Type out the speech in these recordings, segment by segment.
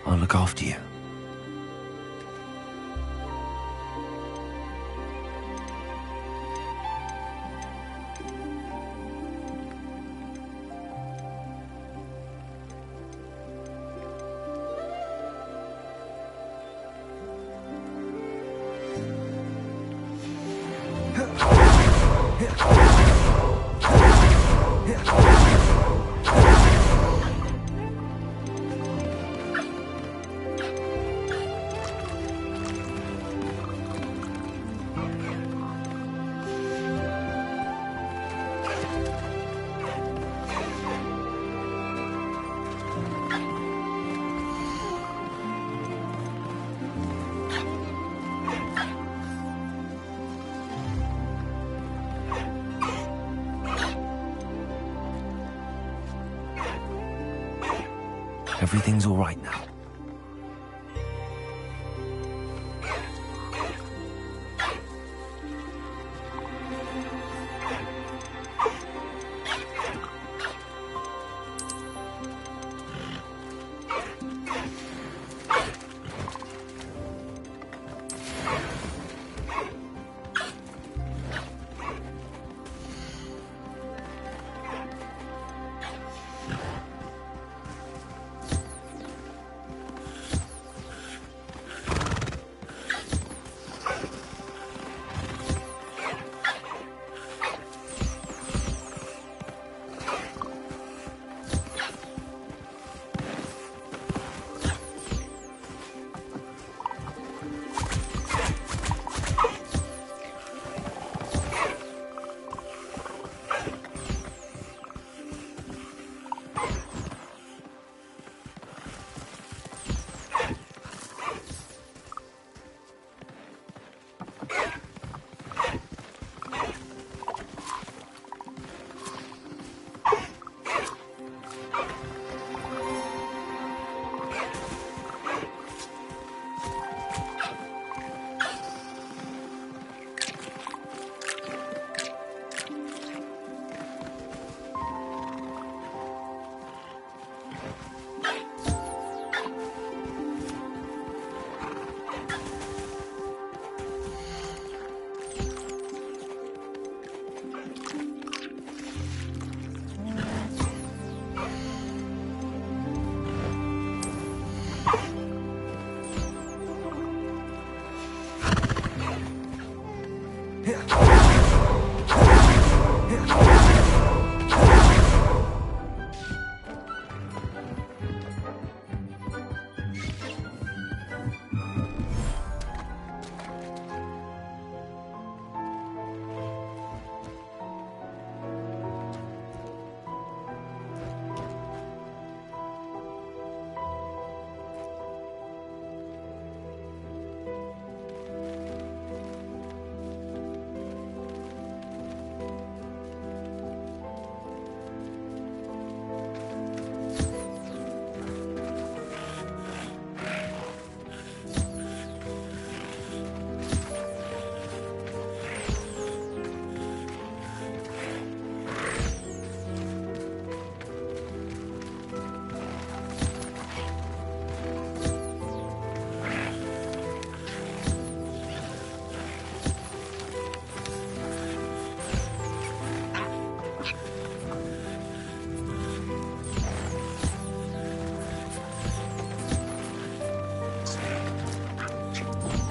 I'll look after you. Everything's all right now.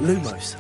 Lumos.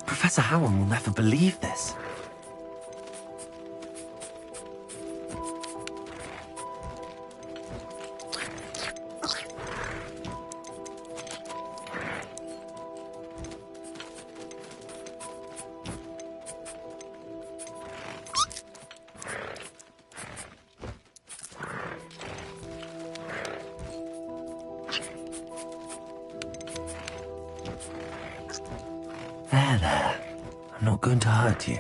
Professor Howard will never believe this. There. I'm not going to hurt you.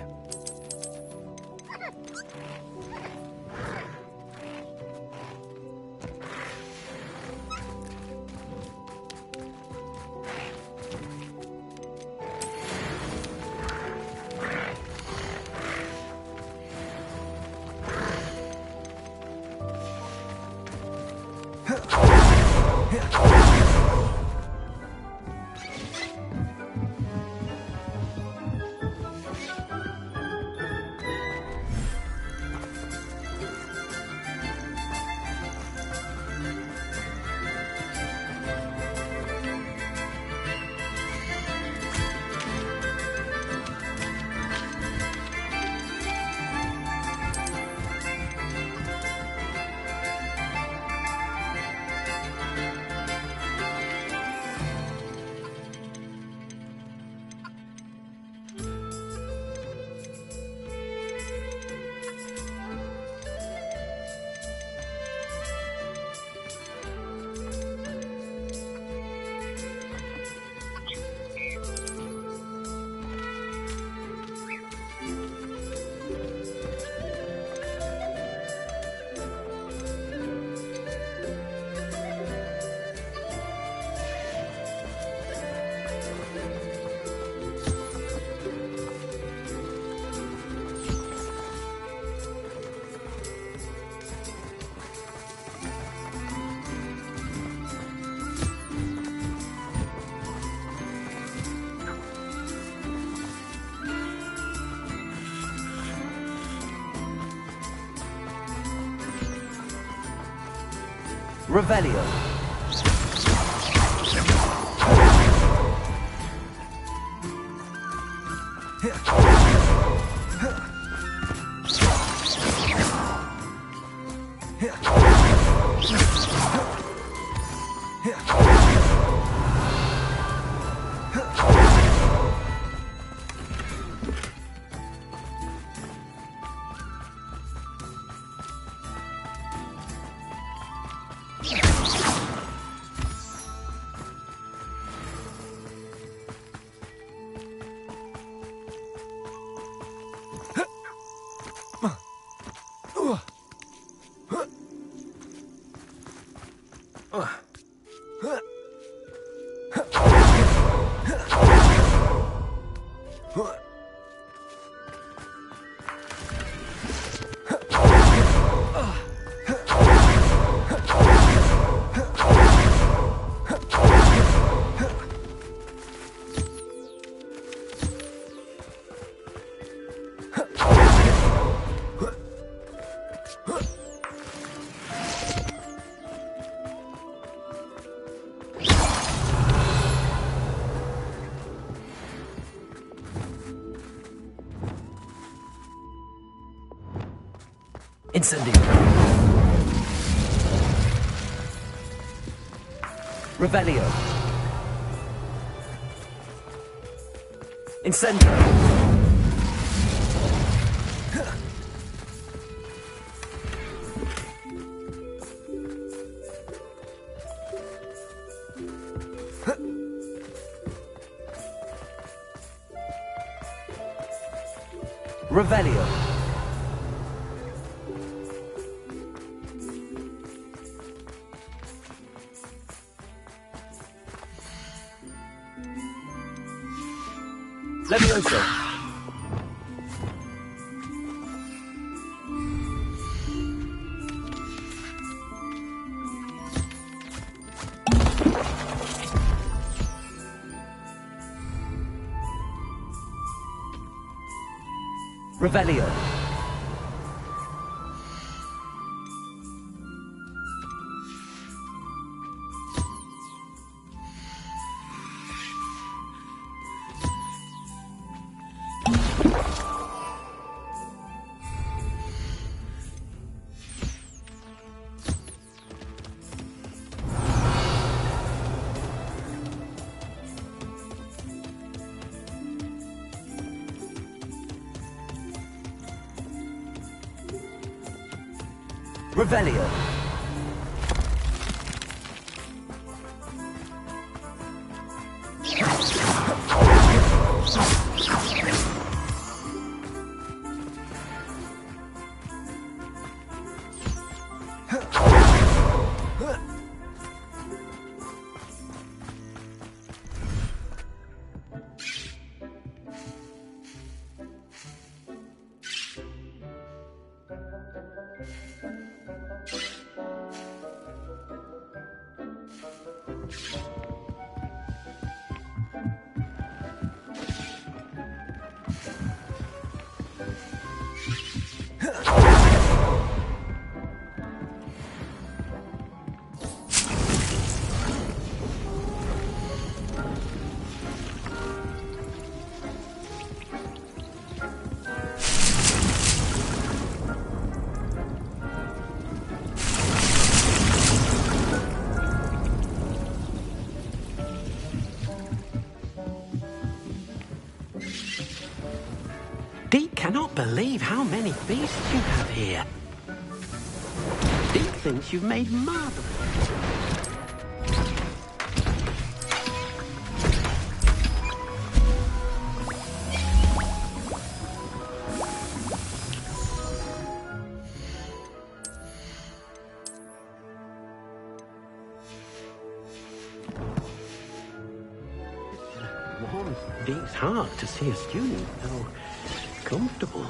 Revelio. Incendio. Revelio. Incendio. Revelio. Levioso. Revelio. Revelio. Deke cannot believe how many beasts you have here. Deke thinks you've made marvelous. It warms Deke's heart to see a student so comfortable.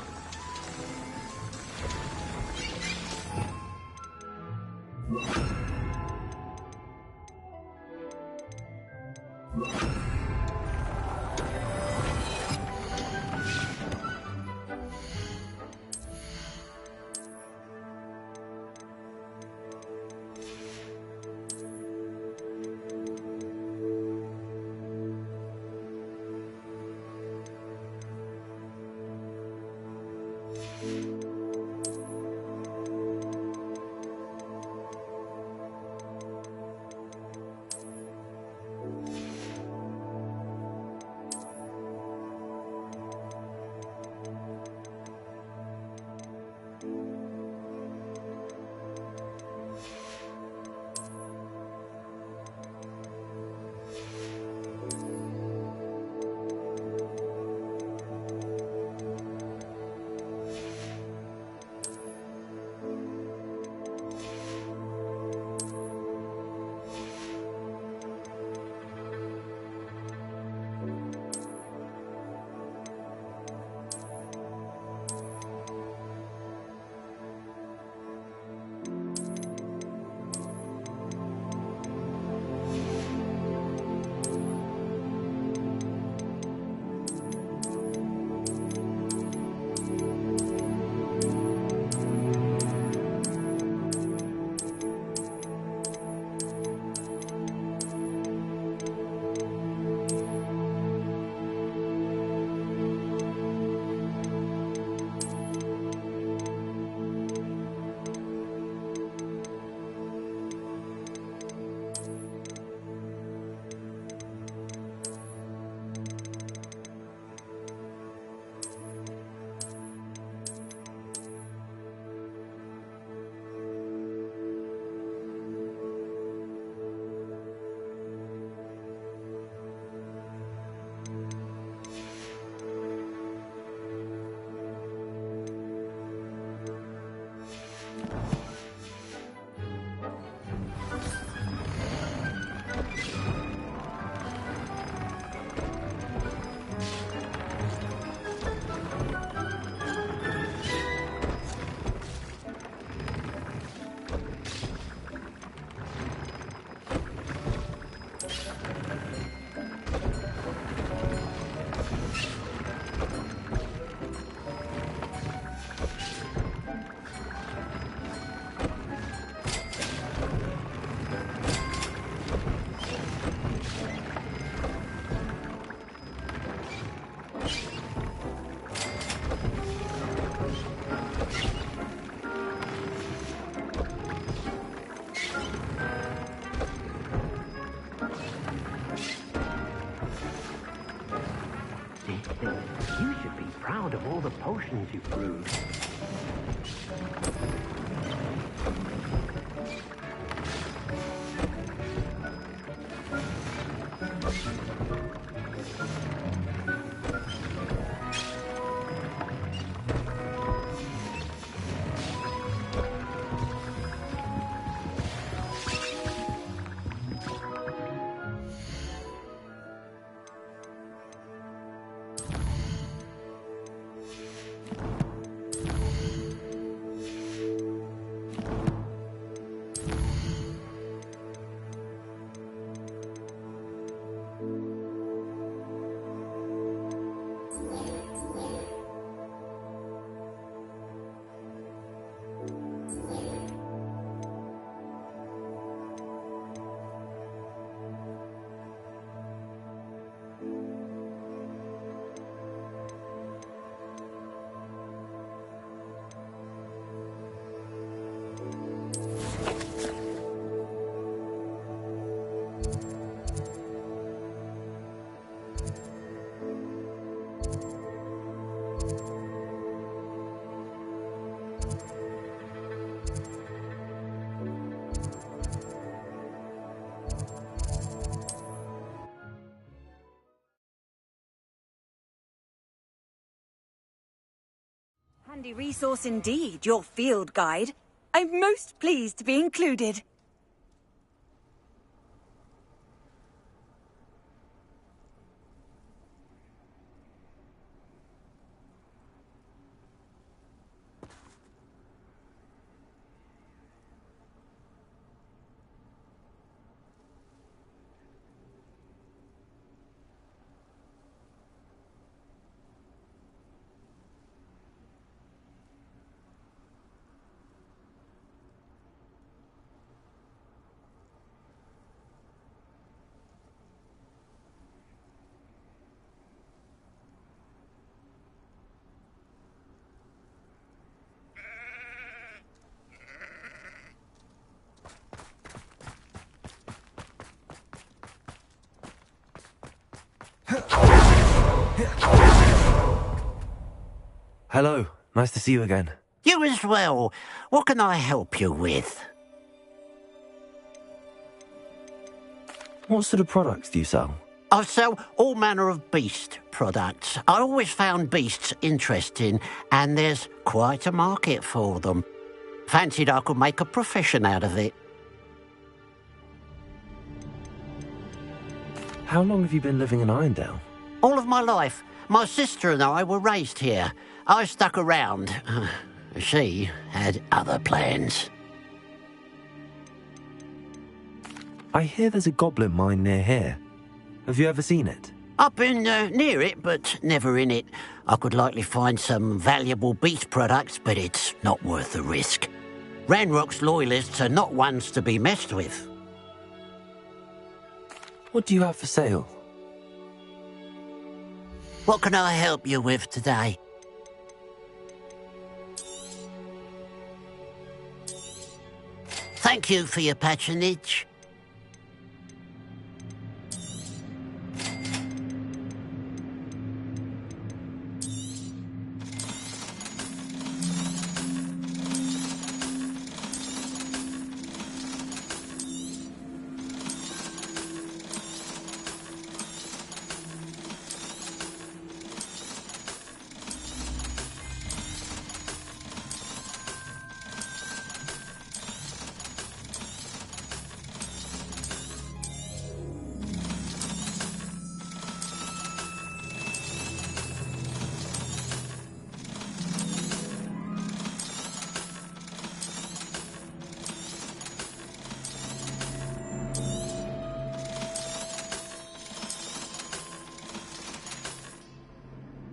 You should be proud of all the potions you've brewed. Handy resource indeed, your field guide. I'm most pleased to be included. Hello, nice to see you again. You as well. What can I help you with? What sort of products do you sell? I sell all manner of beast products. I always found beasts interesting, and there's quite a market for them. Fancied I could make a profession out of it. How long have you been living in Irondale? All of my life. My sister and I were raised here. I stuck around. She had other plans. I hear there's a goblin mine near here. Have you ever seen it? I've been near it, but never in it. I could likely find some valuable beast products, but it's not worth the risk. Ranrock's loyalists are not ones to be messed with. What do you have for sale? What can I help you with today? Thank you for your patronage.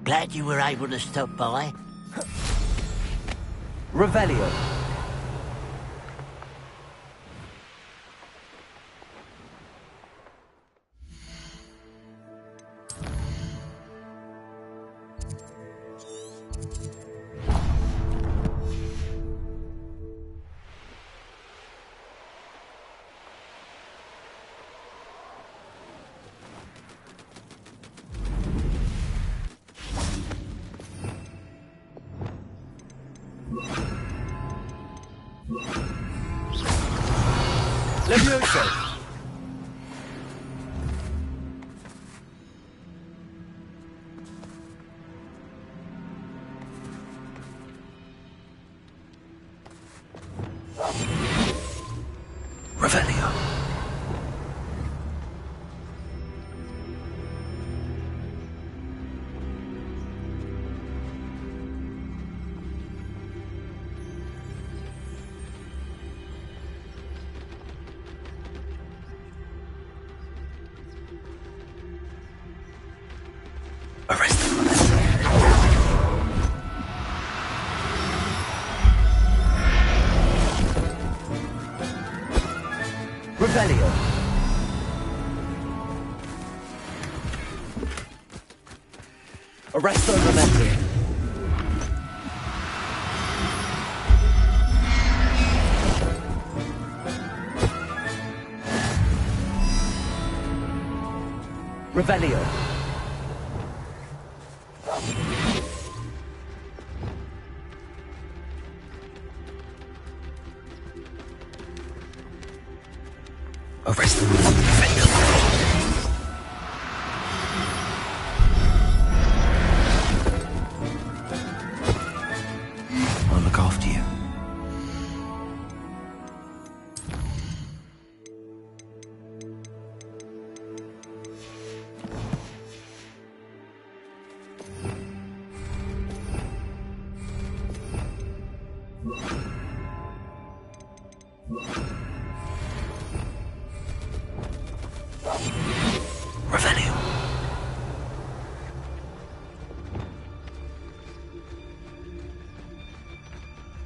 Glad you were able to stop by. Revelio. yourself! Revelio. Arrest them. Revelio. Arresto Momentum. Revelio. Arrest them. I'll look after you. Revelio.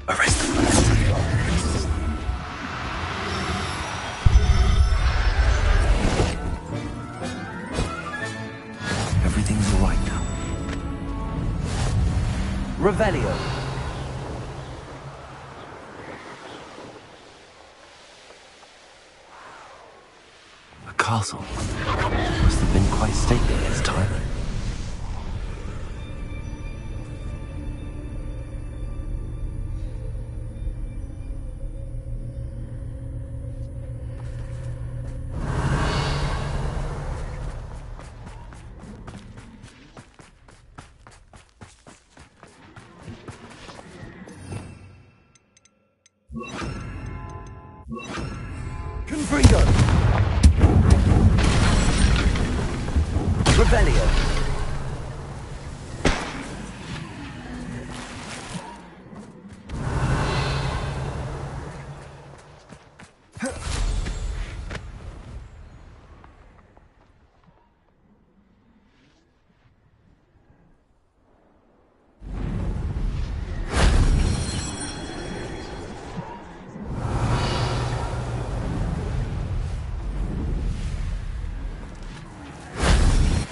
Arrest them. Everything's all right now. Revelio. A castle. Must have been quite stately in its time. Confrido! Revelio!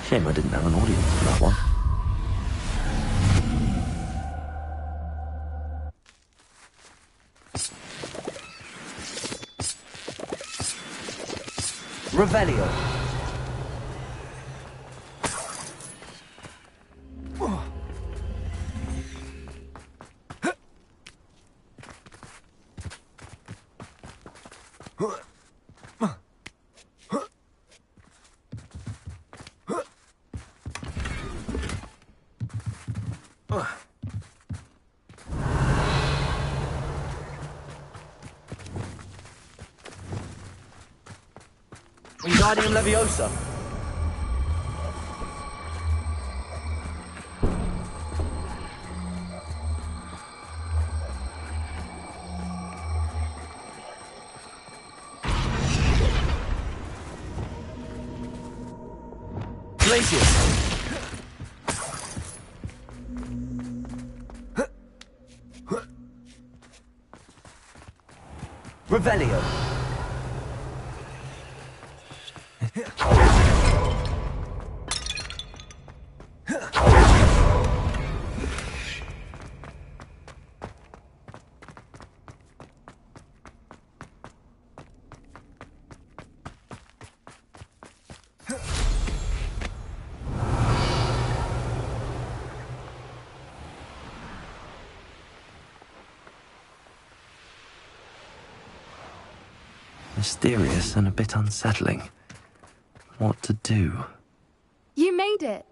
Shame I didn't have an audience for that one. Revelio. Wingardium Leviosa. Glacius. Revelio. Mysterious and a bit unsettling. What to do? You made it!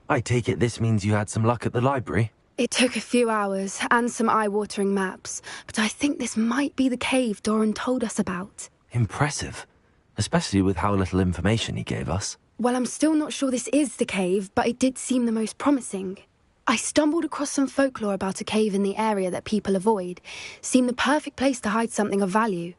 I take it this means you had some luck at the library? It took a few hours and some eye-watering maps, but I think this might be the cave Doran told us about. Impressive. Especially with how little information he gave us. Well, I'm still not sure this is the cave, but it did seem the most promising. I stumbled across some folklore about a cave in the area that people avoid. Seemed the perfect place to hide something of value.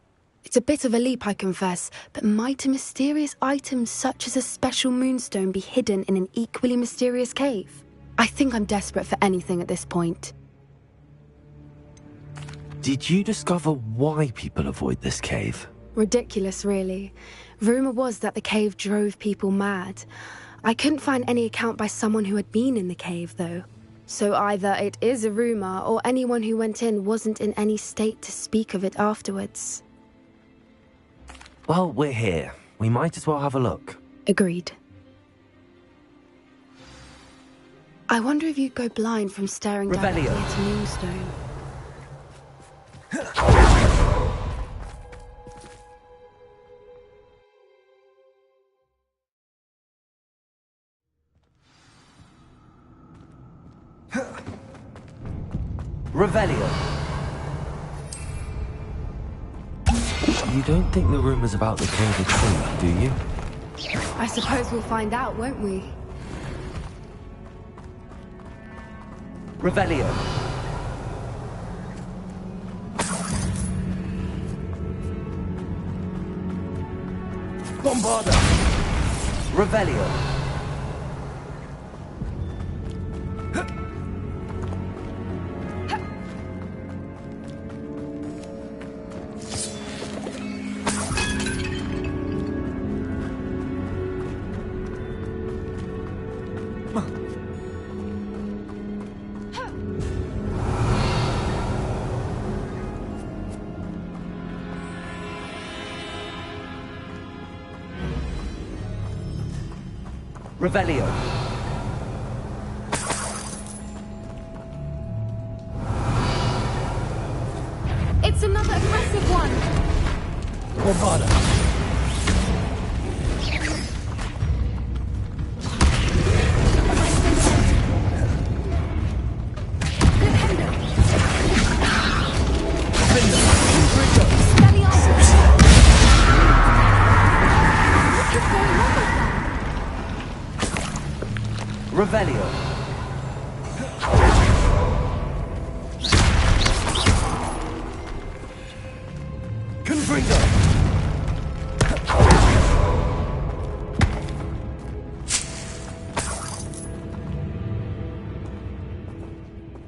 It's a bit of a leap, I confess, but might a mysterious item such as a special moonstone be hidden in an equally mysterious cave? I think I'm desperate for anything at this point. Did you discover why people avoid this cave? Ridiculous, really. Rumour was that the cave drove people mad. I couldn't find any account by someone who had been in the cave, though. So either it is a rumour, or anyone who went in wasn't in any state to speak of it afterwards. Well, we're here. We might as well have a look. Agreed. I wonder if you'd go blind from staring directly at a moonstone. Revelio. You don't think the rumors about the cave are true, do you? I suppose we'll find out, won't we? Revelio. Bombarda. Revelio. Revelio. It's another aggressive one! Bombarda. Steady on! What is going on with that? Revelio. Confringo.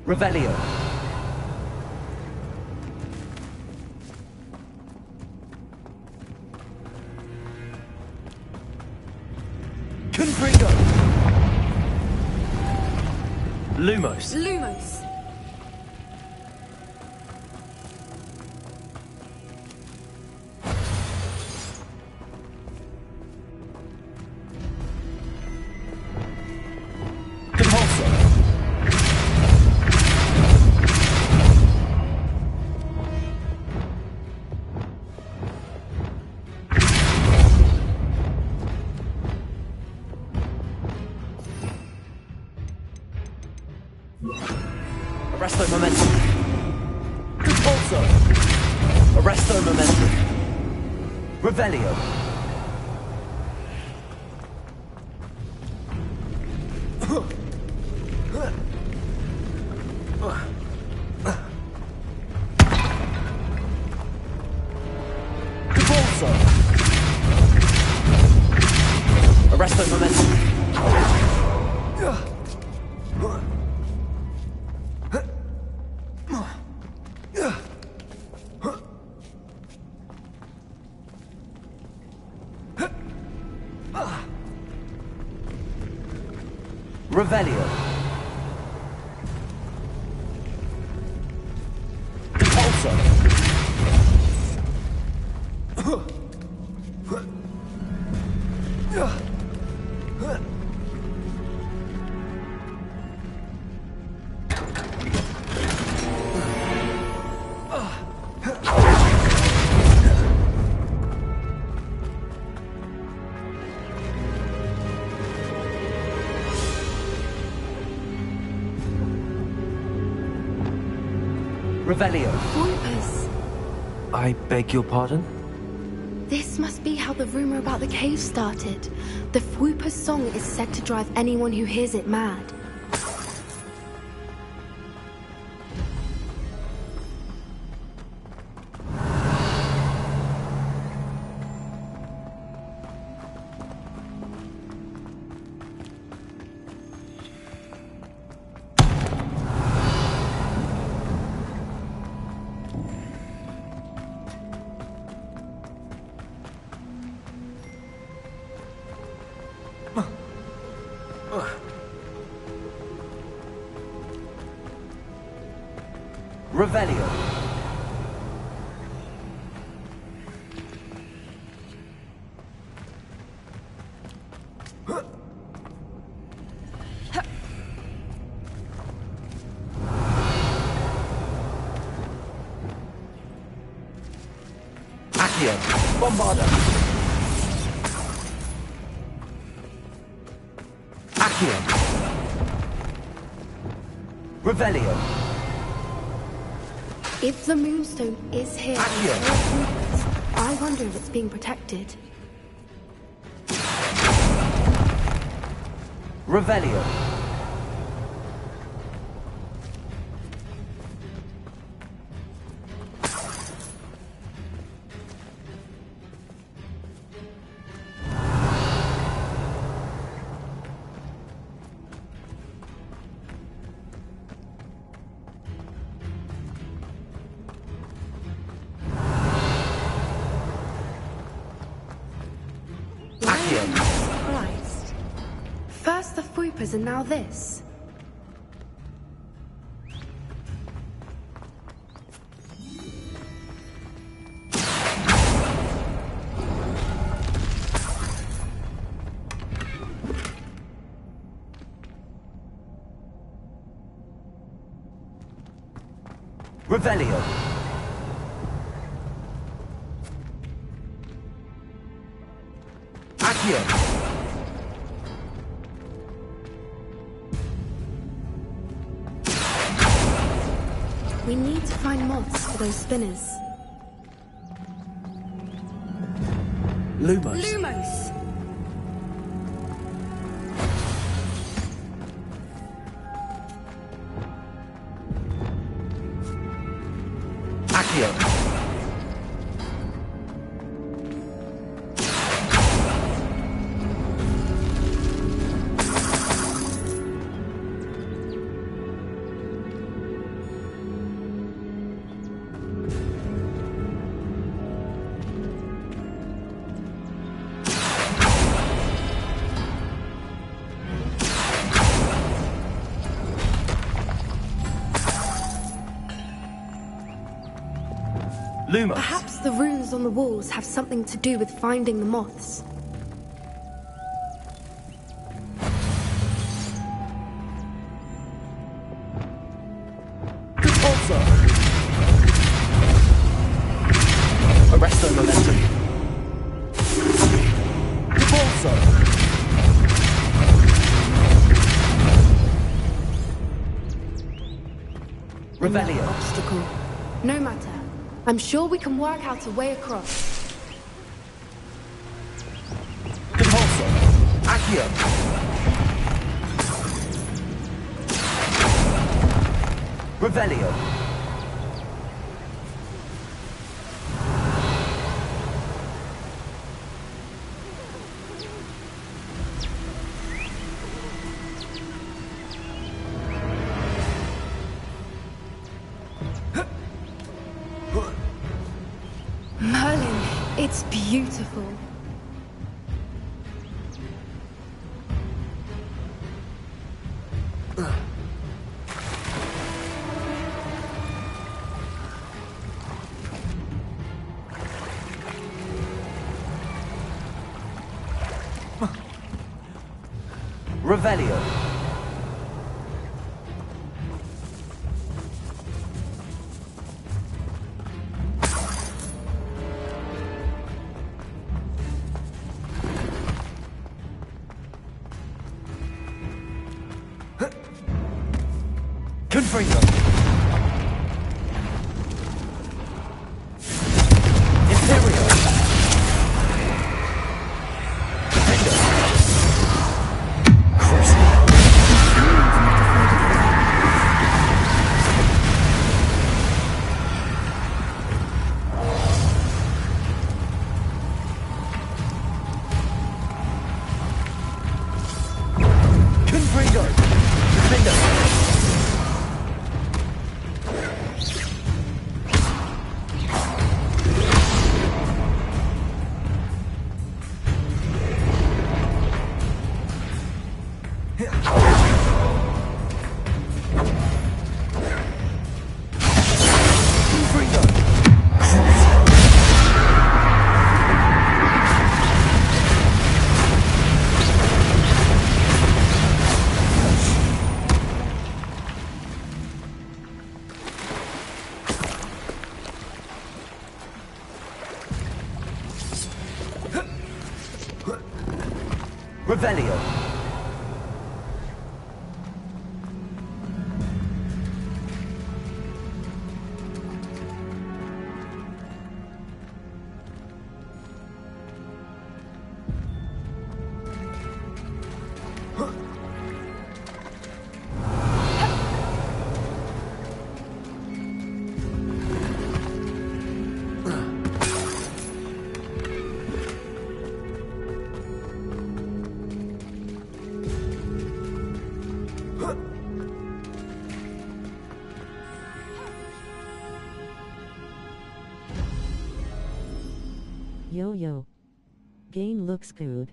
Revelio. Confringo. Lumos. Lumos. Compulso. Arresto momentum. Compulso. Arresto momentum. Revelio. Compulso. Arresto momentum. Revelio. Repulsor. Revelio. Voipers. I beg your pardon? This must be how the rumor about the cave started. The Fwooper's song is said to drive anyone who hears it mad. Revelio. Accio. Bombarda. Accio. Revelio. If the Moonstone is here, Accio. I wonder if it's being protected. Revelio. Christ. First the Fwoopers and now this. Revelio. Accio. We need to find moths for those spinners. Lumos. Lumos! Accio. Lumos. Perhaps the runes on the walls have something to do with finding the moths. Repulsor. Arresto momentum. Repulsor. Revelio. Obstacle. No matter. I'm sure we can work out a way across. Repulsor. Accio. Revelio. Merlin, it's beautiful. Revelio. Confringo. Imperio. Defender. Crucible. Confringo. Defender. Revelio. Yo. Game looks good.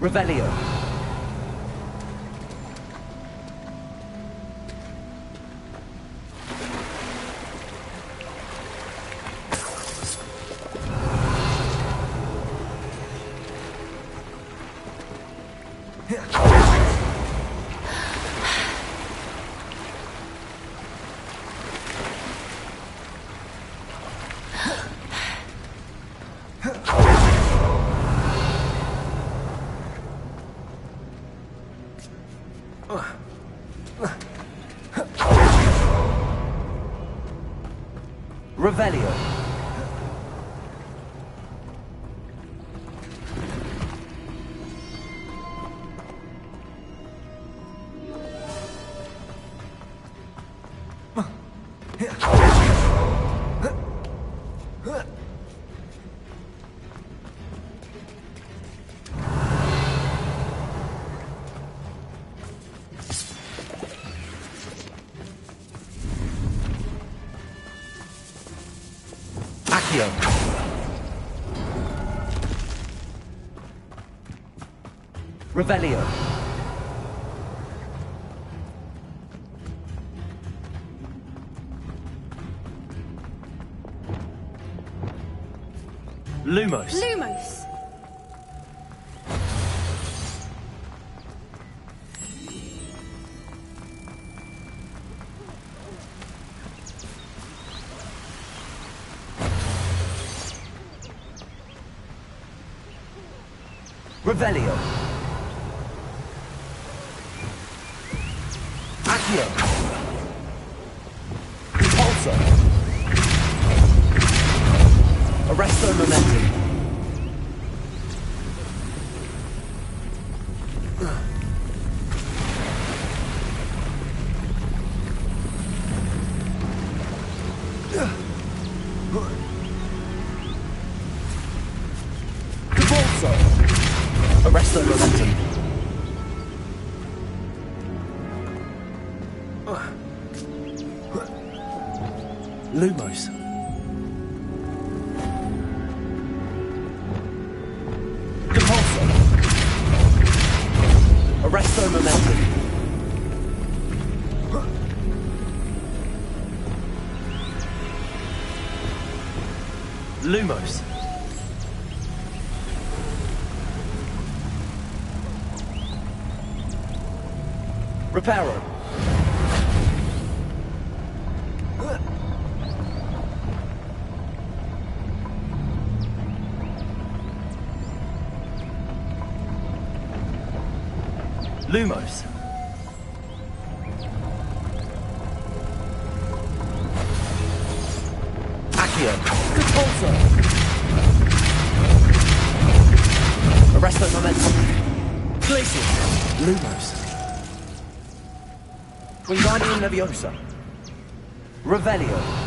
Revelio. Revelio. Accio. Revelio. Lumos. Lumos! Revelio. Accio. Repulsor. Arresto momentum. Repulsor. Arresto momentum. Lumos. Repulsor. Arresto momentum. Lumos. Reparo. Lumos. Accio. Repulsor. Arresto momentum. Glacius. Lumos. Wingardium Leviosa. Revelio.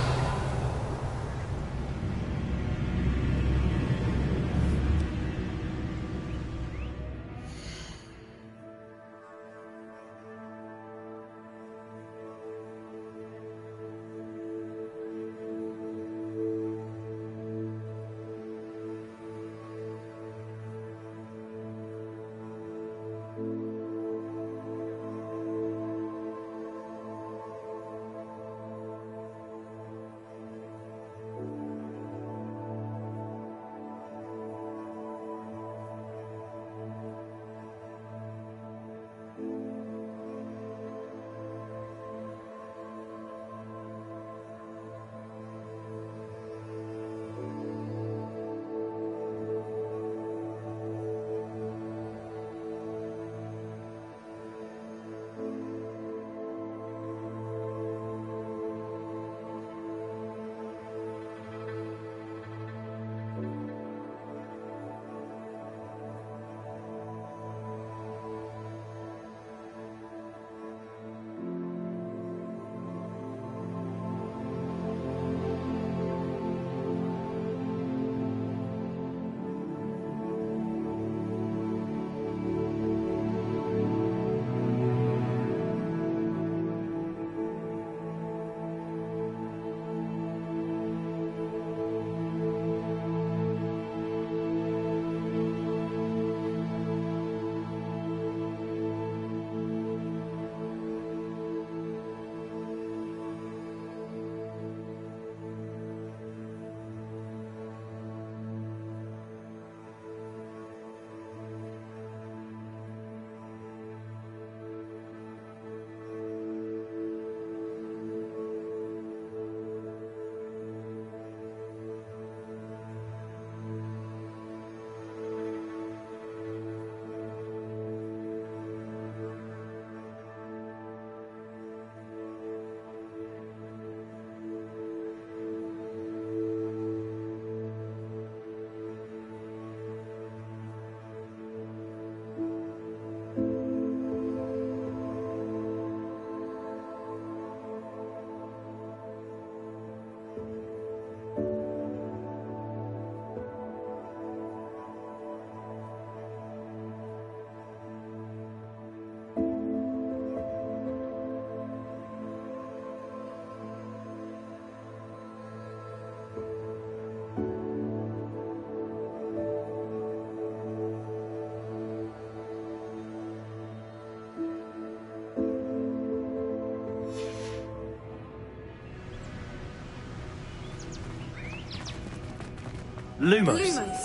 Lumos. Lumos.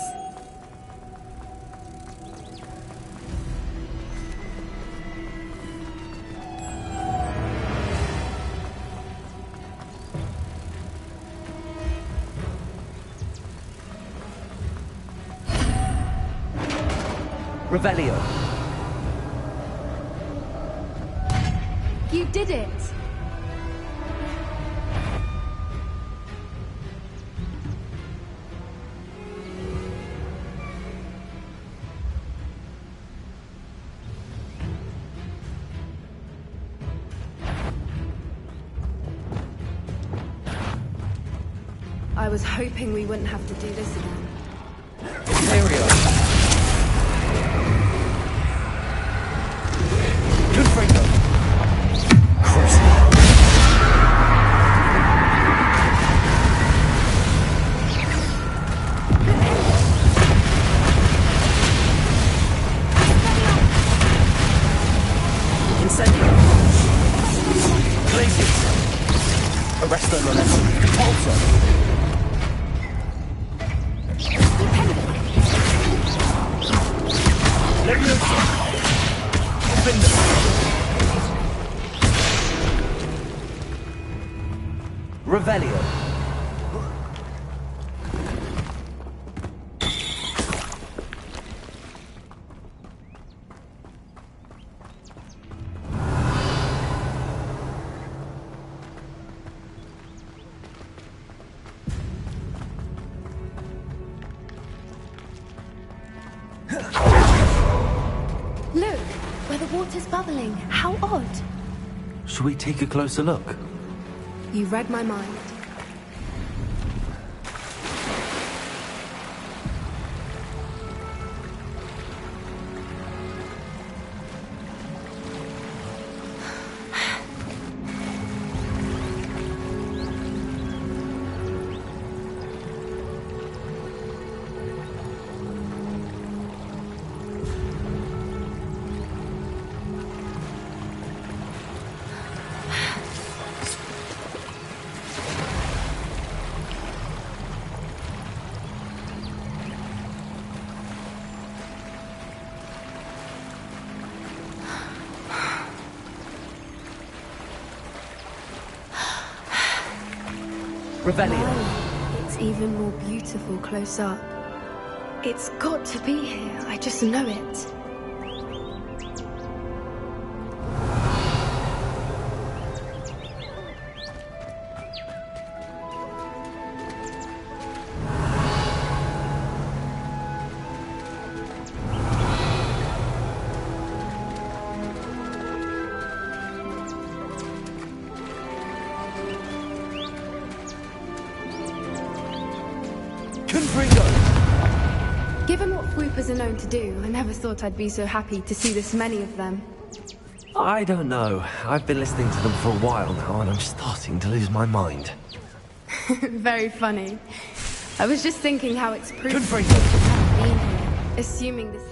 Revelio. You did it! I was hoping we wouldn't have to do this again. Imperio. Confringo. Crucible. Incendio. Glacius. Arresto Lorenzo. Repulsor. Leviosa! Open them! Revelio! Look, where the water's bubbling. How odd. Should we take a closer look? You read my mind. Revelio! Wow, it's even more beautiful close up. It's got to be here. I just know it. Given what Whoopers are known to do, I never thought I'd be so happy to see this many of them. I don't know. I've been listening to them for a while now, and I'm starting to lose my mind. Very funny. I was just thinking how it's proof Good break. they just haven't been here, assuming this...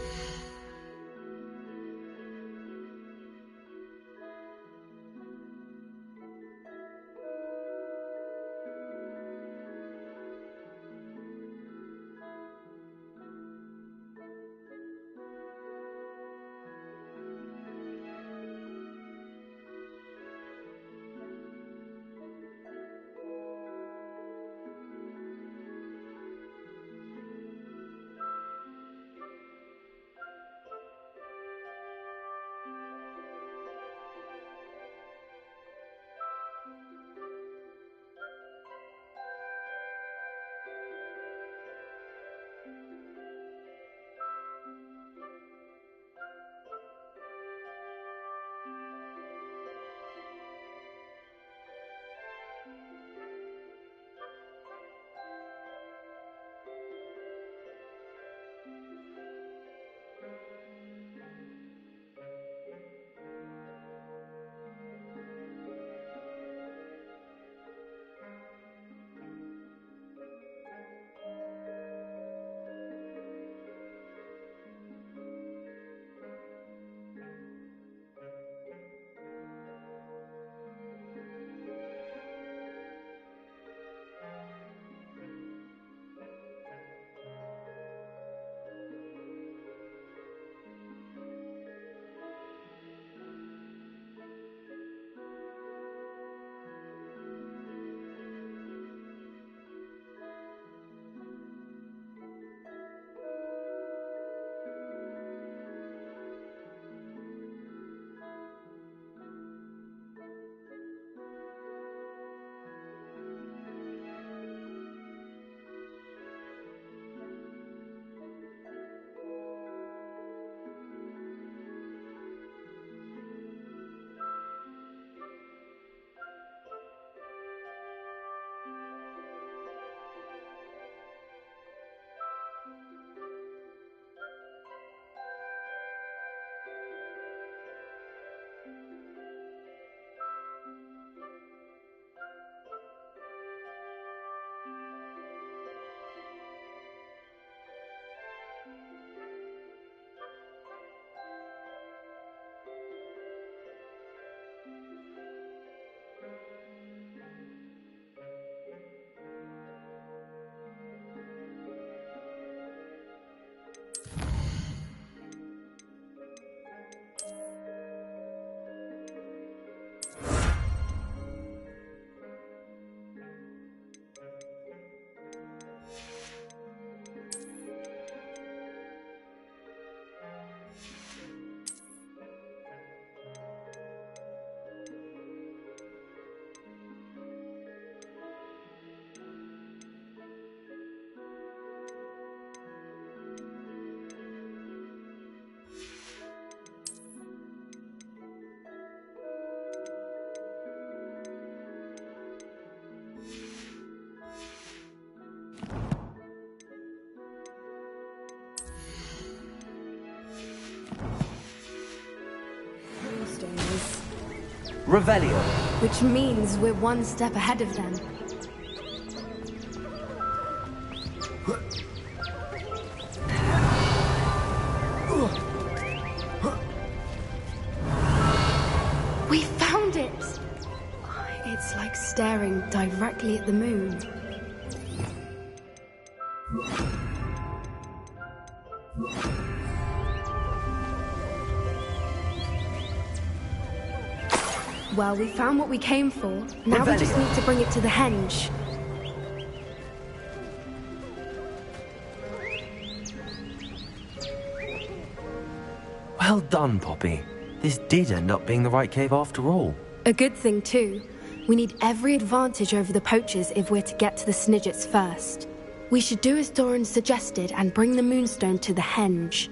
Revelio. Which means we're one step ahead of them. We found it! It's like staring directly at the moon. Well, we found what we came for. Now we just need to bring it to the henge. Well done, Poppy. This did end up being the right cave after all. A good thing, too. We need every advantage over the poachers if we're to get to the Snidgets first. We should do as Doran suggested and bring the moonstone to the henge.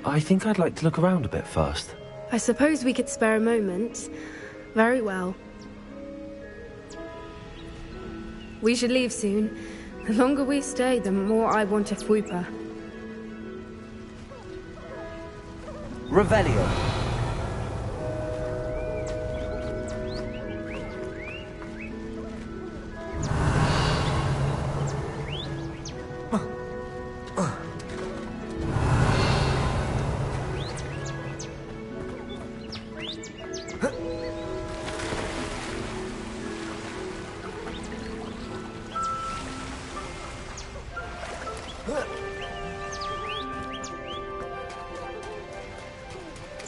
I think I'd like to look around a bit first. I suppose we could spare a moment. Very well. We should leave soon. The longer we stay, the more I want a fwooper. Revelio.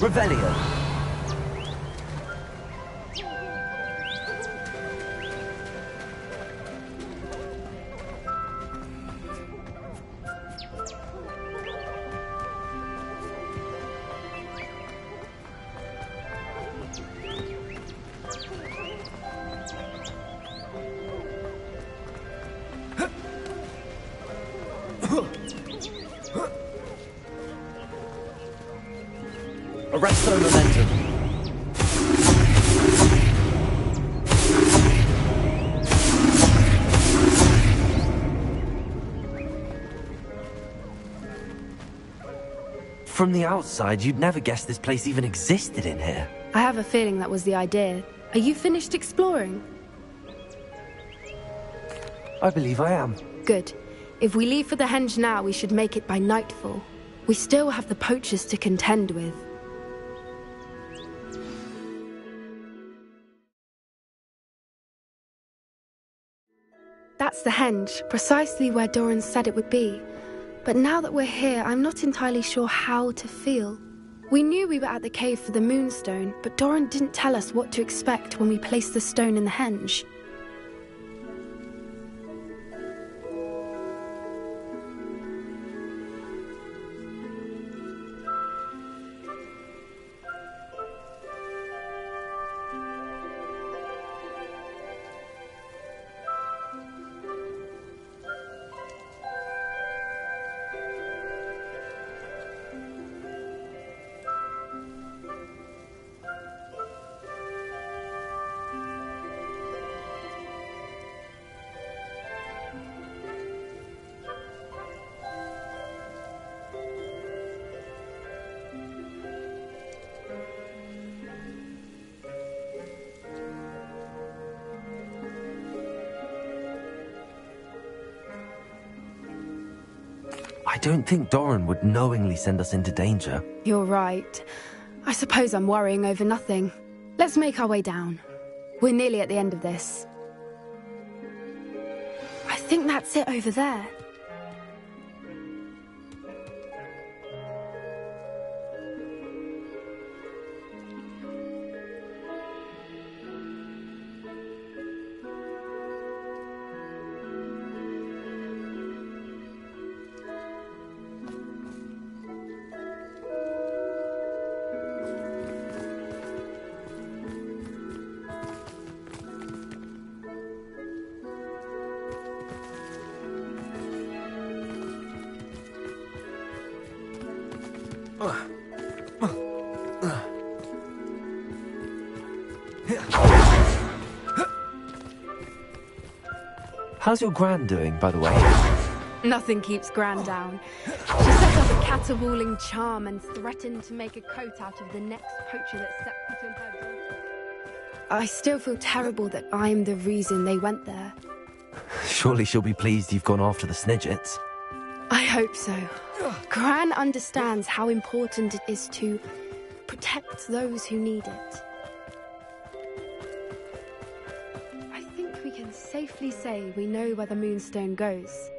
Revelio. Arresto momentum. From the outside, you'd never guess this place even existed in here. I have a feeling that was the idea. Are you finished exploring? I believe I am. Good. If we leave for the henge now, we should make it by nightfall. We still have the poachers to contend with. That's the henge, precisely where Doran said it would be. But now that we're here, I'm not entirely sure how to feel. We knew we were at the cave for the moonstone, but Doran didn't tell us what to expect when we placed the stone in the henge. I don't think Doran would knowingly send us into danger. You're right. I suppose I'm worrying over nothing. Let's make our way down. We're nearly at the end of this. I think that's it over there. How's your gran doing, by the way? Nothing keeps Gran down. She set up a caterwauling charm and threatened to make a coat out of the next poacher that set foot in her door. I still feel terrible that I'm the reason they went there. Surely she'll be pleased you've gone after the Snidgets. I hope so. Gran understands how important it is to protect those who need it. I think we can safely say we know where the Moonstone goes.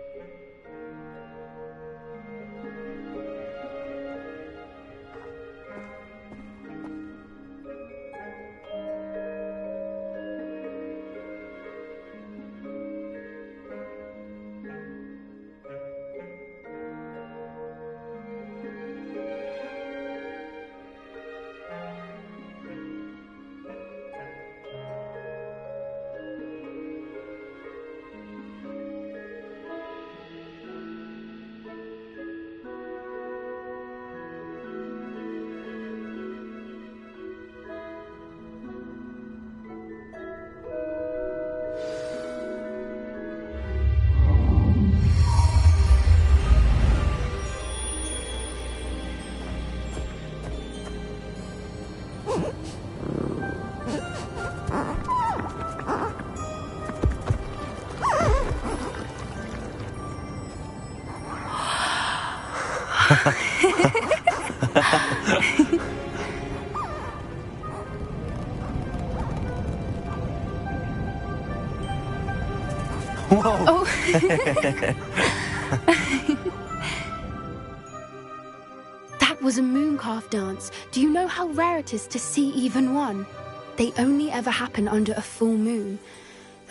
Whoa! Oh. That was a mooncalf dance. Do you know how rare it is to see even one? They only ever happen under a full moon.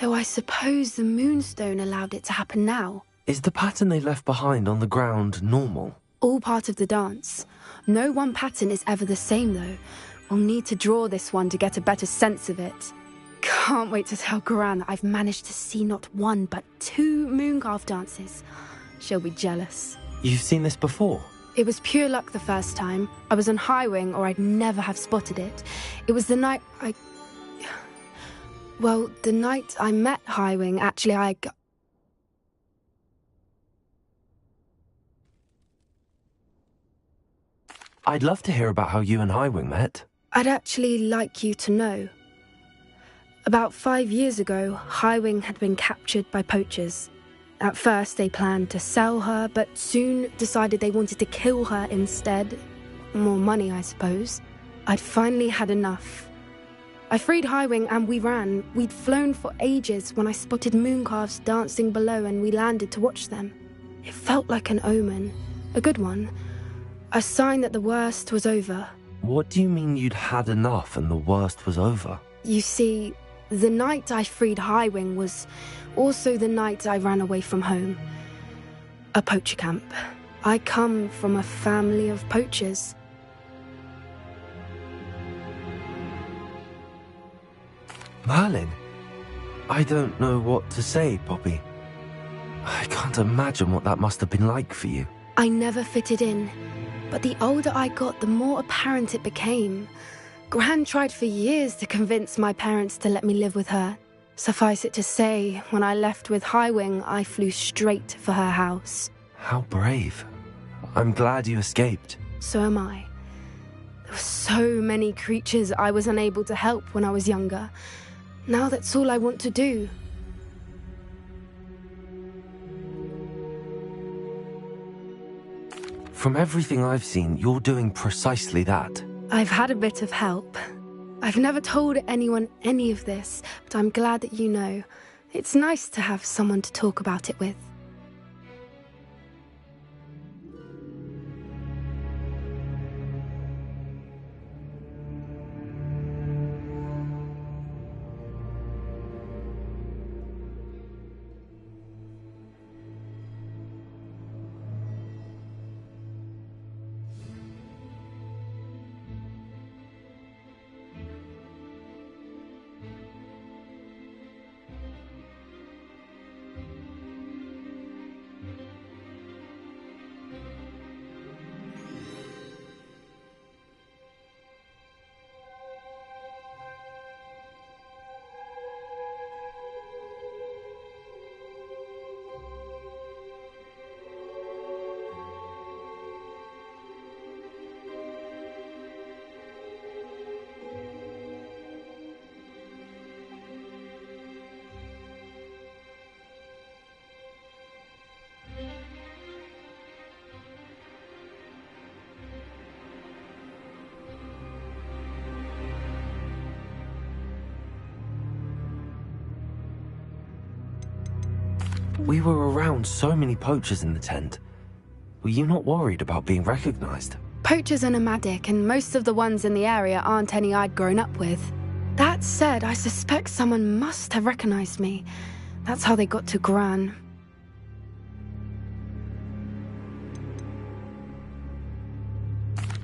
Though I suppose the Moonstone allowed it to happen now. Is the pattern they left behind on the ground normal? All part of the dance. No one pattern is ever the same, though. We'll need to draw this one to get a better sense of it. Can't wait to tell Gran that I've managed to see not one, but 2 mooncalf dances. She'll be jealous. You've seen this before? It was pure luck the first time. I was on Highwing, or I'd never have spotted it. It was the night Well, the night I met Highwing, actually, I'd love to hear about how you and Highwing met. I'd actually like you to know. About 5 years ago, Highwing had been captured by poachers. At first, they planned to sell her, but soon decided they wanted to kill her instead. More money, I suppose. I'd finally had enough. I freed Highwing and we ran. We'd flown for ages when I spotted mooncalves dancing below and we landed to watch them. It felt like an omen. A good one. A sign that the worst was over. What do you mean you'd had enough and the worst was over? You see, the night I freed Highwing was also the night I ran away from home. A poacher camp. I come from a family of poachers. Merlin? I don't know what to say, Poppy. I can't imagine what that must have been like for you. I never fitted in, but the older I got, the more apparent it became. Gran tried for years to convince my parents to let me live with her. Suffice it to say, when I left with Highwing, I flew straight for her house. How brave. I'm glad you escaped. So am I. There were so many creatures I was unable to help when I was younger. Now that's all I want to do. From everything I've seen, you're doing precisely that. I've had a bit of help. I've never told anyone any of this, but I'm glad that you know. It's nice to have someone to talk about it with. We were around so many poachers in the tent. Were you not worried about being recognized? Poachers are nomadic, and most of the ones in the area aren't any I'd grown up with. That said, I suspect someone must have recognized me. That's how they got to Gran.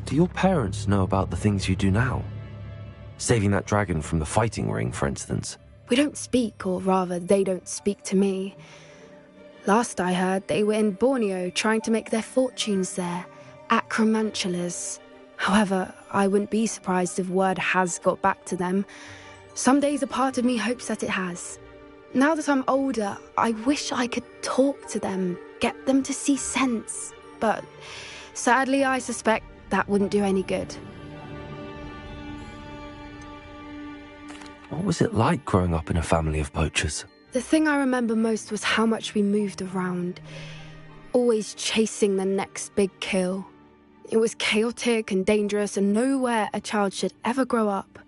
Do your parents know about the things you do now? Saving that dragon from the fighting ring, for instance. We don't speak, or rather, they don't speak to me. Last I heard, they were in Borneo trying to make their fortunes there. Acromantulas. However, I wouldn't be surprised if word has got back to them. Some days a part of me hopes that it has. Now that I'm older, I wish I could talk to them, get them to see sense. But sadly, I suspect that wouldn't do any good. What was it like growing up in a family of poachers? The thing I remember most was how much we moved around, always chasing the next big kill. It was chaotic and dangerous, and nowhere a child should ever grow up.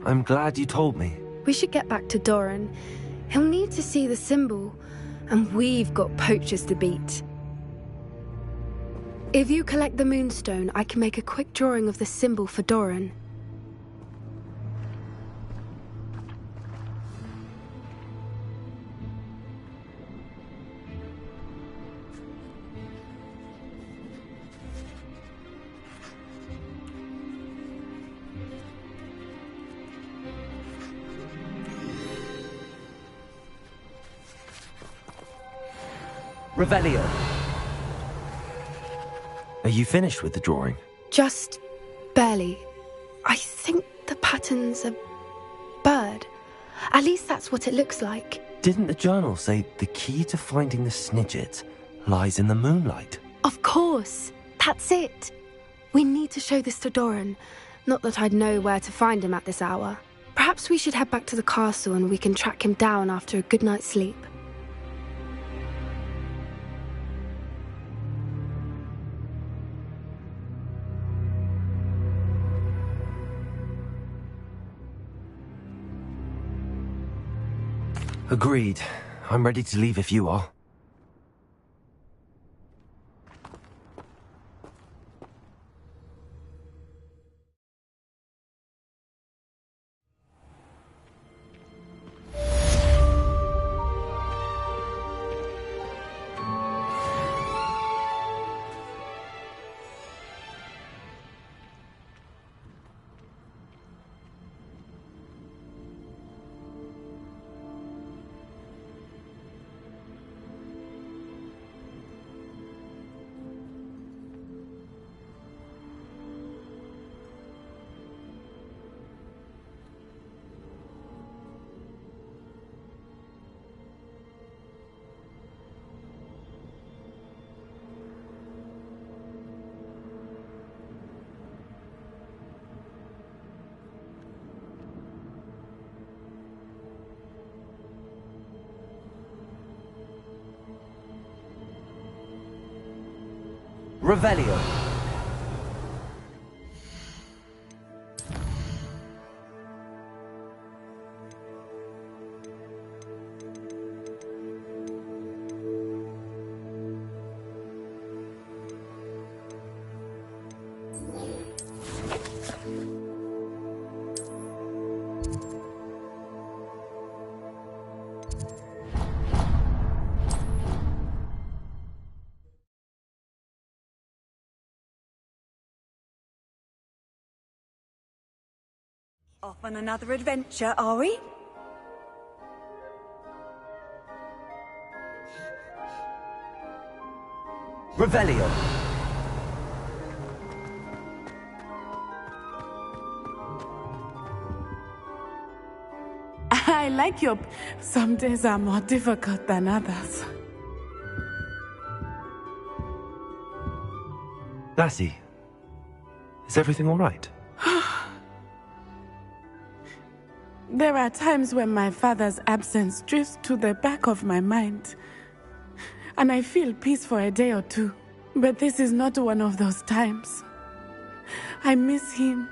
I'm glad you told me. We should get back to Doran. He'll need to see the symbol, and we've got poachers to beat. If you collect the moonstone, I can make a quick drawing of the symbol for Doran. Revelio. Are you finished with the drawing? Just barely. I think the pattern's a bird. At least that's what it looks like. Didn't the journal say the key to finding the Snidget lies in the moonlight? Of course. That's it. We need to show this to Doran. Not that I'd know where to find him at this hour. Perhaps we should head back to the castle and we can track him down after a good night's sleep. Agreed. I'm ready to leave if you are. Revelio. Off on another adventure, are we? Revelio. I like your... Some days are more difficult than others. Lassie, is everything all right? There are times when my father's absence drifts to the back of my mind, and I feel peace for a day or two. But this is not one of those times. I miss him.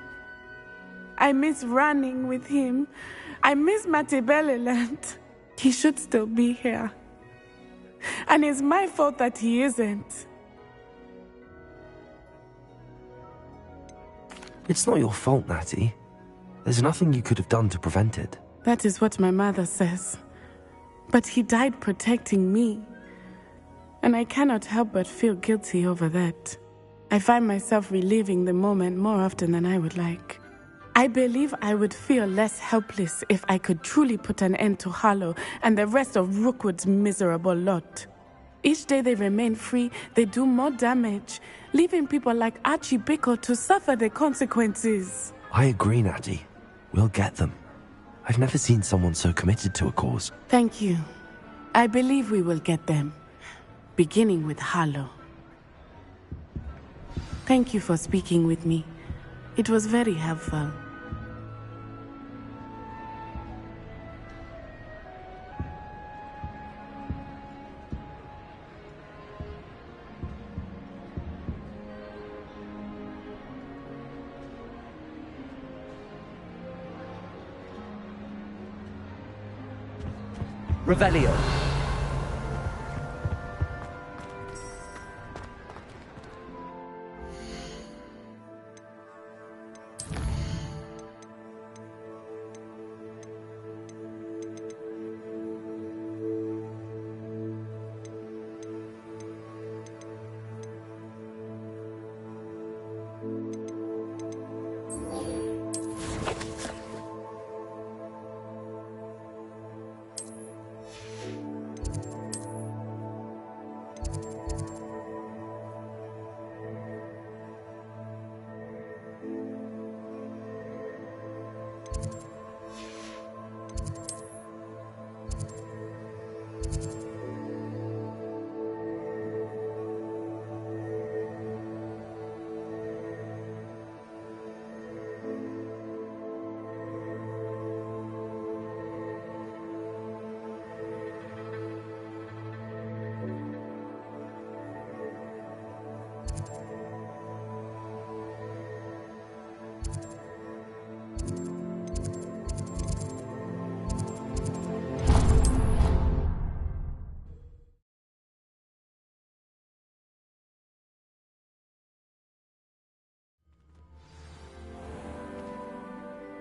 I miss running with him. I miss Matibeleland. He should still be here. And it's my fault that he isn't. It's not your fault, Natty. There's nothing you could have done to prevent it. That is what my mother says. But he died protecting me. And I cannot help but feel guilty over that. I find myself reliving the moment more often than I would like. I believe I would feel less helpless if I could truly put an end to Harlow and the rest of Rookwood's miserable lot. Each day they remain free, they do more damage, leaving people like Archie Bickle to suffer the consequences. I agree, Natty. We'll get them. I've never seen someone so committed to a cause. Thank you. I believe we will get them, beginning with Harlow. Thank you for speaking with me. It was very helpful. Revelio.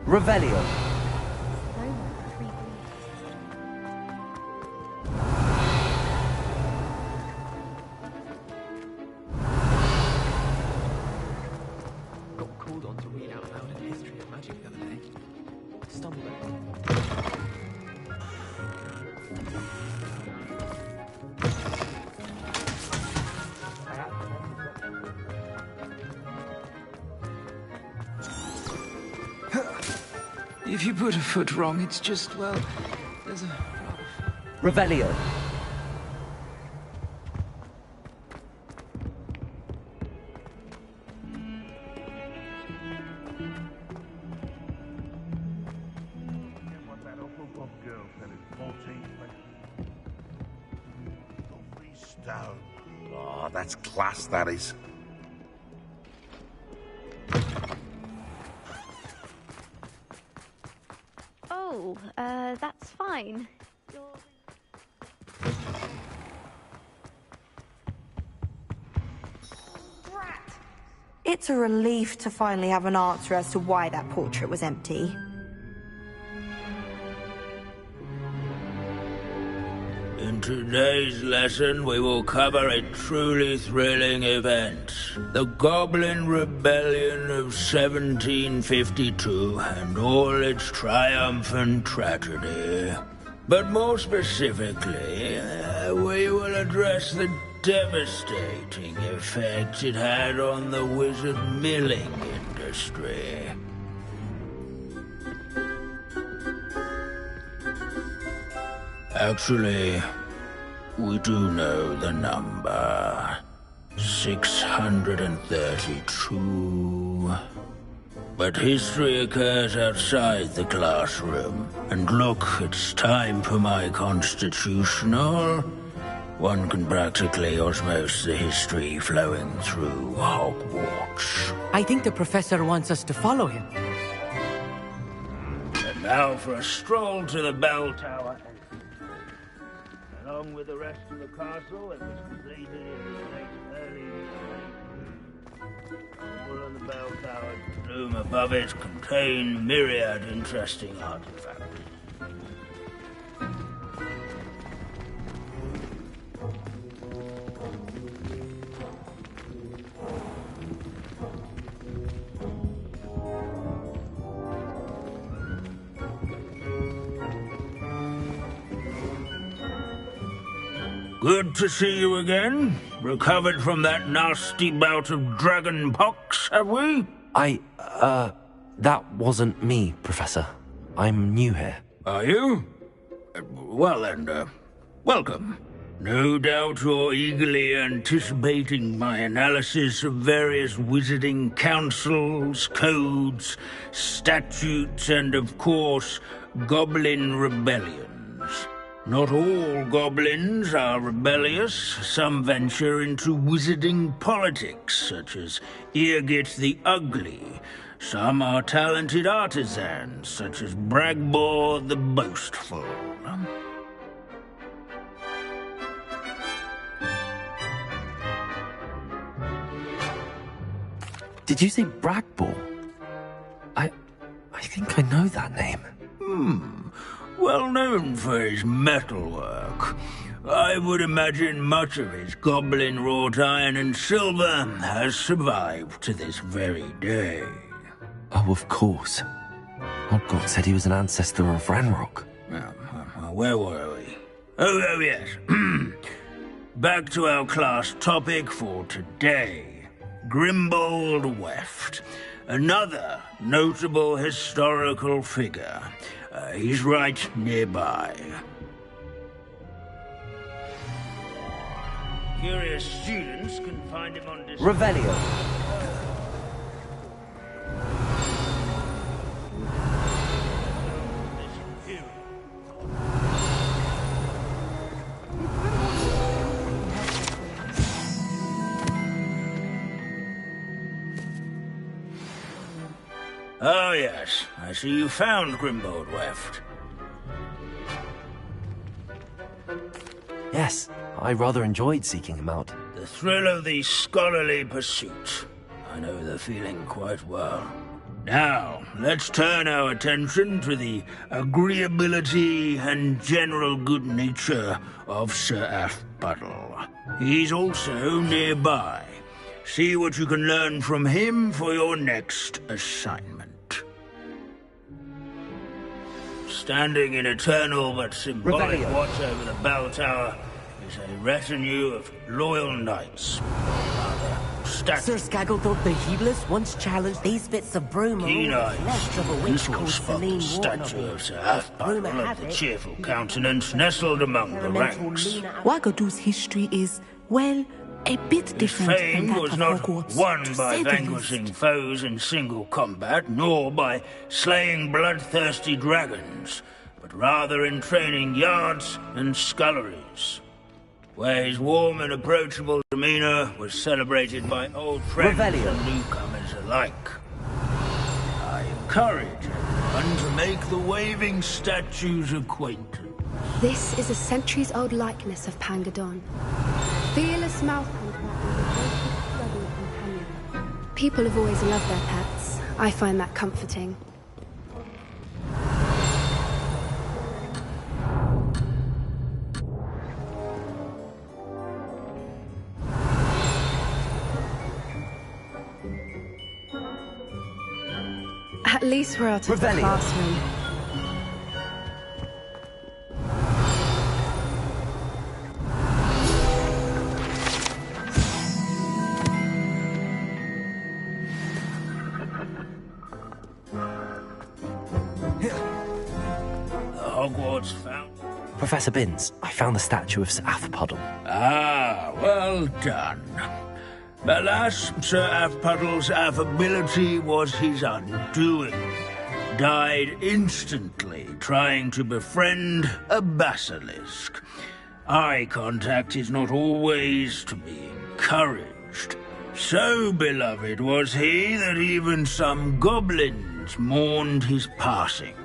Revelio. Got called on to read out loud a history of magic the other day. Stumbled If you put a foot wrong, it's just, well, there's a... Revelio. Oh, that's class, that is. Oh, that's fine. It's a relief to finally have an answer as to why that portrait was empty. In today's lesson, we will cover a truly thrilling event. The Goblin Rebellion of 1752 and all its triumph and tragedy. But more specifically, we will address the devastating effect it had on the wizard milling industry. Actually, we do know the number. 632. But history occurs outside the classroom. And look, it's time for my constitutional. One can practically osmose the history flowing through Hogwarts. I think the professor wants us to follow him. And now for a stroll to the bell tower. Along with the rest of the castle, it was completed in the late early 1800s. All on the bell tower, the room above it contain myriad interesting artifacts. Good to see you again. Recovered from that nasty bout of dragon pox, have we? That wasn't me, Professor. I'm new here. Are you? Well then, welcome. No doubt you're eagerly anticipating my analysis of various wizarding councils, codes, statutes, and of course, goblin rebellions. Not all goblins are rebellious. Some venture into wizarding politics, such as Eargit the Ugly. Some are talented artisans, such as Bragbor the Boastful. Did you say Bragbor? I think I know that name. Well known for his metalwork. I would imagine much of his goblin-wrought iron and silver has survived to this very day. Oh, of course. Hogwarts said he was an ancestor of Ranrock. Where were we? Oh yes. Back to our class topic for today. Grimbold Weft. Another notable historical figure. He's right nearby. Curious students can find him on display. Revelio. Oh yes, I see you found Grimbold Weft. Yes, I rather enjoyed seeking him out. The thrill of the scholarly pursuit. I know the feeling quite well. Now, let's turn our attention to the agreeability and general good nature of Sir Aphbuttle. He's also nearby. See what you can learn from him for your next assignment. Standing in eternal but symbolic watch over the bell tower is a retinue of loyal knights. Sir Skagglethorpe the Heedless once challenged these bits of broom. Keen-eyed students will spot the statue of Sir Aphbuttle of the cheerful countenance nestled among the ranks. Wagadu's history is, well, a bit different His fame from that was of not Hogwarts, won to by say the vanquishing least. foes in single combat, nor by slaying bloodthirsty dragons, but rather in training yards and sculleries, where his warm and approachable demeanor was celebrated by old friends and newcomers alike. I encourage everyone to make the waving statue's acquaintance. This is a centuries-old likeness of Pangadon. Fearless mouth companion. People have always loved their pets. I find that comforting. At least we're out of the Revelio. classroom. HogWarts found. Professor Binns, I found the statue of Sir Afpuddle. Ah, well done. Alas, Sir Afpuddle's affability was his undoing. Died instantly trying to befriend a basilisk. Eye contact is not always to be encouraged. So beloved was he that even some goblins mourned his passing.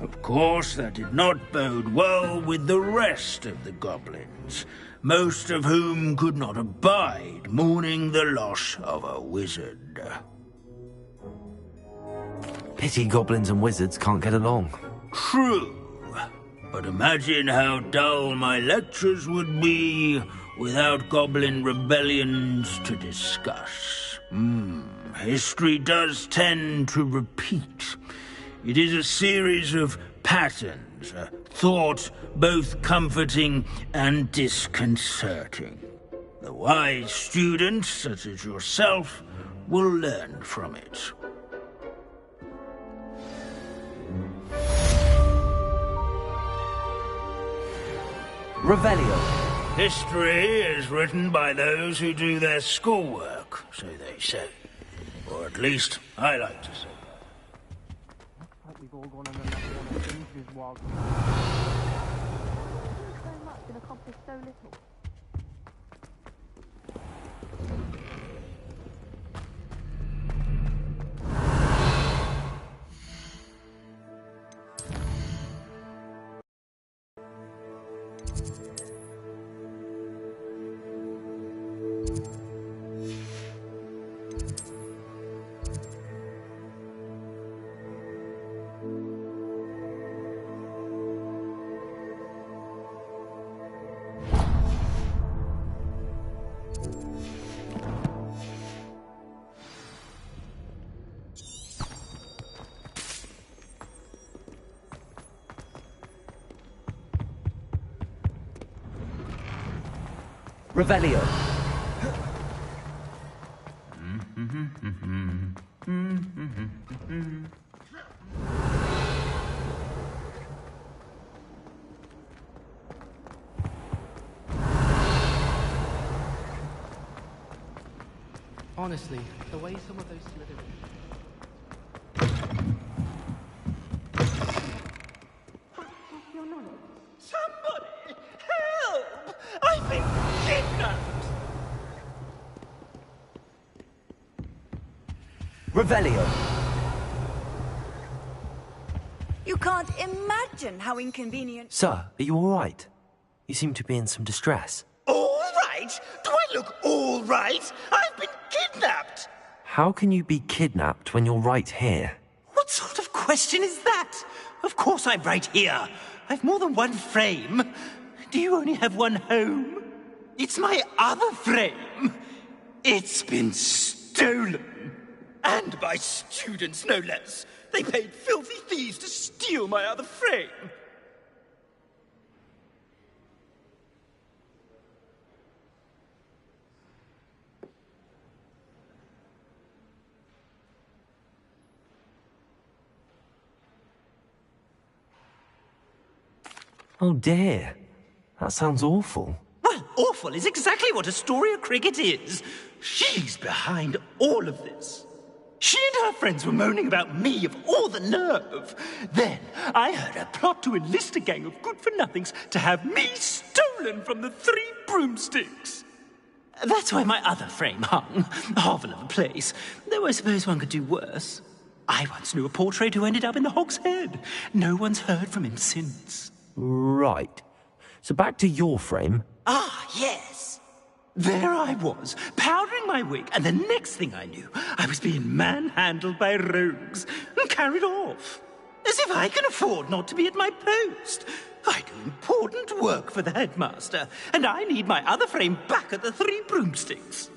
Of course, that did not bode well with the rest of the goblins, most of whom could not abide mourning the loss of a wizard. Pity goblins and wizards can't get along. True, but imagine how dull my lectures would be without goblin rebellions to discuss. History does tend to repeat. It is a series of patterns, a thought both comforting and disconcerting. The wise students, such as yourself, will learn from it. Revelio. History is written by those who do their schoolwork, so they say. Or at least, I like to say. We've all gone on another one of Binns' wild. So much and accomplished so little. Revelio. Honestly, the way some of those slithered. Somebody! Help! I've been kidnapped! Revelio. You can't imagine how inconvenient. Sir, are you all right? You seem to be in some distress. All right? Do I look all right? I've been kidnapped! How can you be kidnapped when you're right here? What sort of question is that? Of course I'm right here. I've more than one frame. Do you only have one home? It's my other frame. It's been stolen. And by students, no less. They paid filthy thieves to steal my other frame. Oh dear. That sounds awful. Well, awful is exactly what Astoria Cricket is. She's behind all of this. She and her friends were moaning about me of all the nerve. Then I heard her plot to enlist a gang of good-for-nothings to have me stolen from the Three Broomsticks. That's where my other frame hung. A hovel of a place. Though I suppose one could do worse. I once knew a portrait who ended up in the Hog's Head. No one's heard from him since. Right. So back to your frame. Ah, yes. There I was, powdering my wig, and the next thing I knew, I was being manhandled by rogues and carried off. As if I can afford not to be at my post. I do important work for the headmaster, and I need my other frame back at the Three Broomsticks.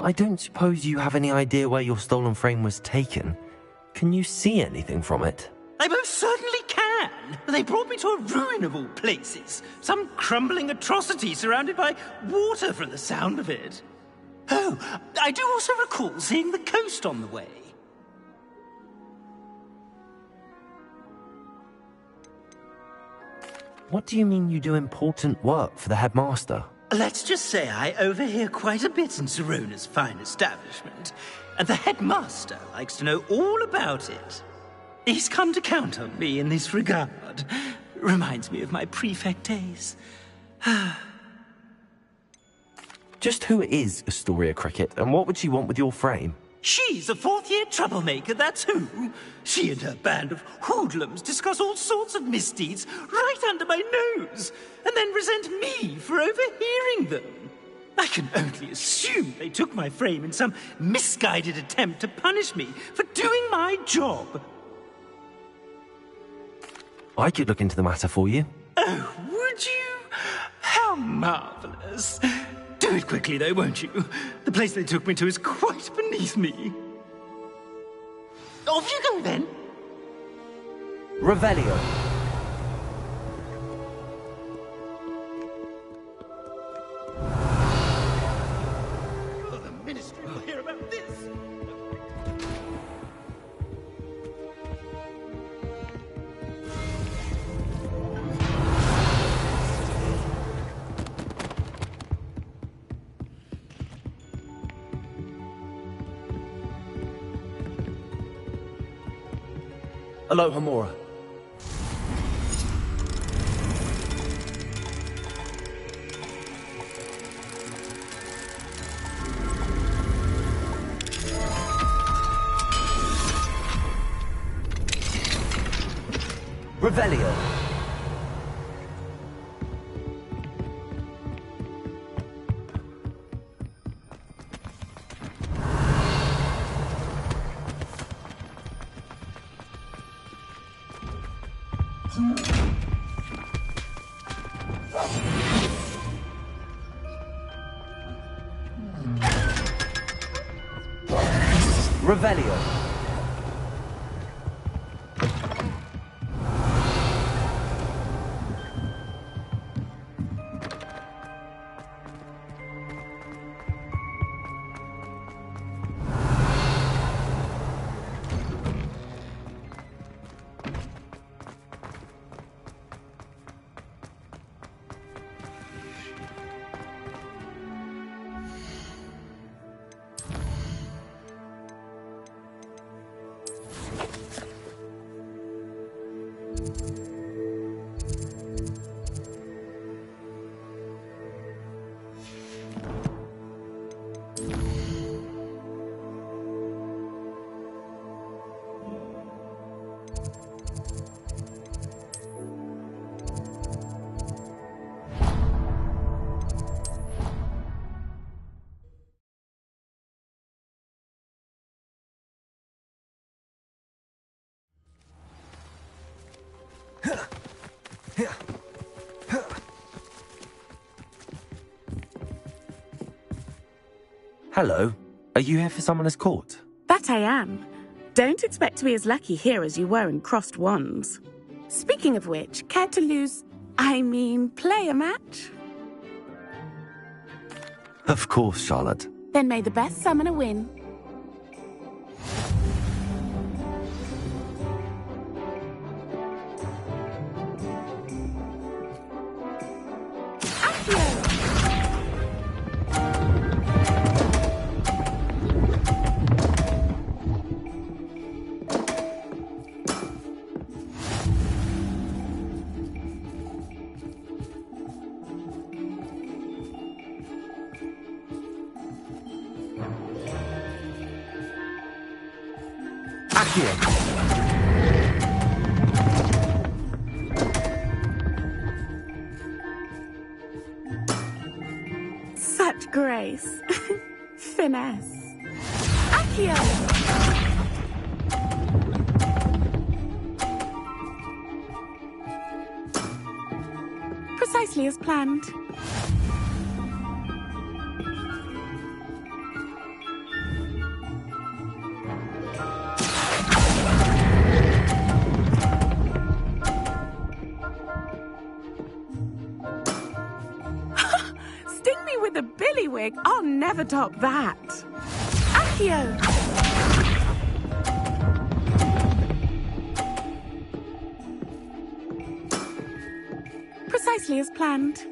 I don't suppose you have any idea where your stolen frame was taken. Can you see anything from it? I most certainly can. They brought me to a ruin of all places. Some crumbling atrocity surrounded by water from the sound of it. Oh, I do also recall seeing the coast on the way. What do you mean you do important work for the headmaster? Let's just say I overhear quite a bit in Sirona's fine establishment, and the headmaster likes to know all about it. He's come to count on me in this regard. Reminds me of my prefect days. Just who is Astoria Cricket, and what would she want with your frame? She's a fourth-year troublemaker, that's who. She and her band of hoodlums discuss all sorts of misdeeds right under my nose, and then resent me for overhearing them. I can only assume they took my frame in some misguided attempt to punish me for doing my job. I could look into the matter for you. Oh, would you? How marvelous. Do it quickly, though, won't you? The place they took me to is quite beneath me. Off you go, then. Revelio. Oh, the ministry will hear about this. Hello, Hamura. Revelio. Revelio. Hello. Are you here for Summoner's Court? That I am. Don't expect to be as lucky here as you were in Crossed Wands. Speaking of which, care to play a match? Of course, Charlotte. Then may the best summoner win. Such grace. Finesse. Accio! Precisely as planned. billywig, I'll never top that. Accio! Precisely as planned.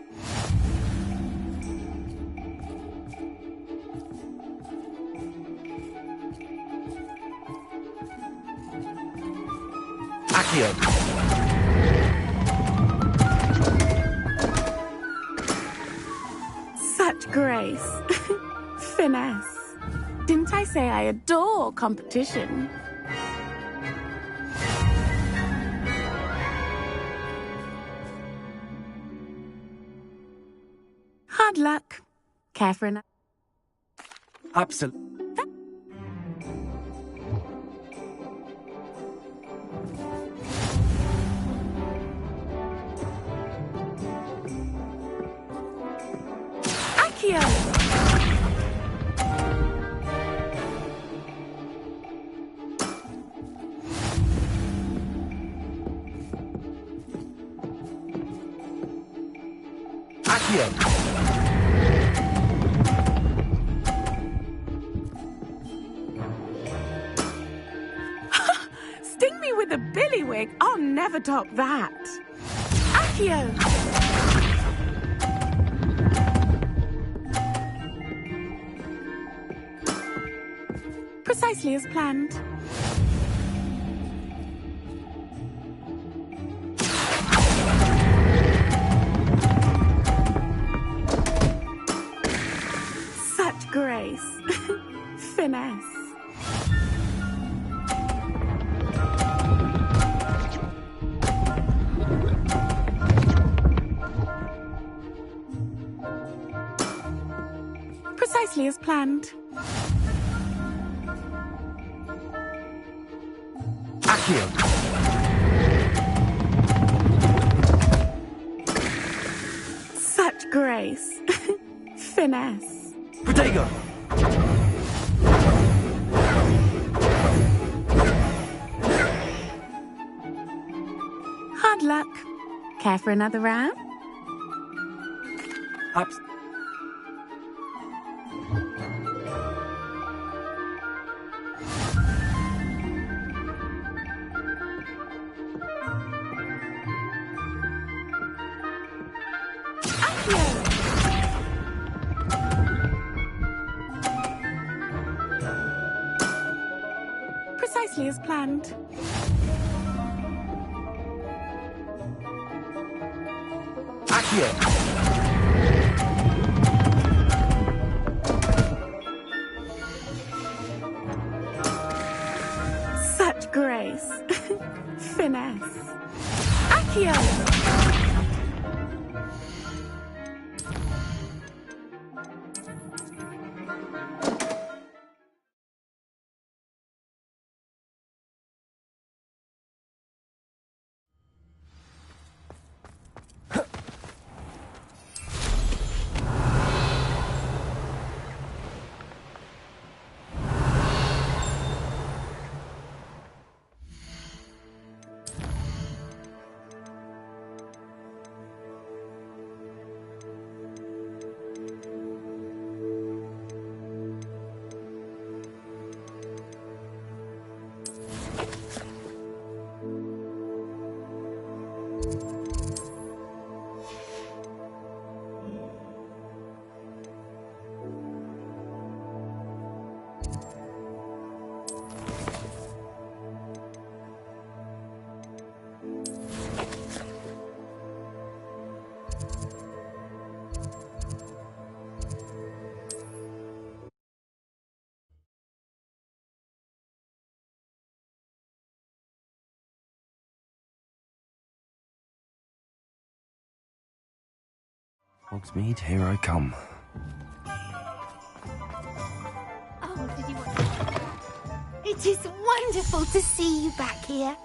Accio! Such grace. Finesse. Didn't I say I adore competition? Hard luck. Care for an... Absolutely. Accio! Accio! Sting me with a billywig, I'll never top that. Accio! Precisely as planned. Such grace. Finesse. Precisely as planned. Accio! Such grace. Finesse. Protego! Hard luck. Care for another round? Abs... Precisely as planned. Accio! Such grace. Finesse. Accio! Hogsmeade, here I come. Oh, did you want to... It is wonderful to see you back here.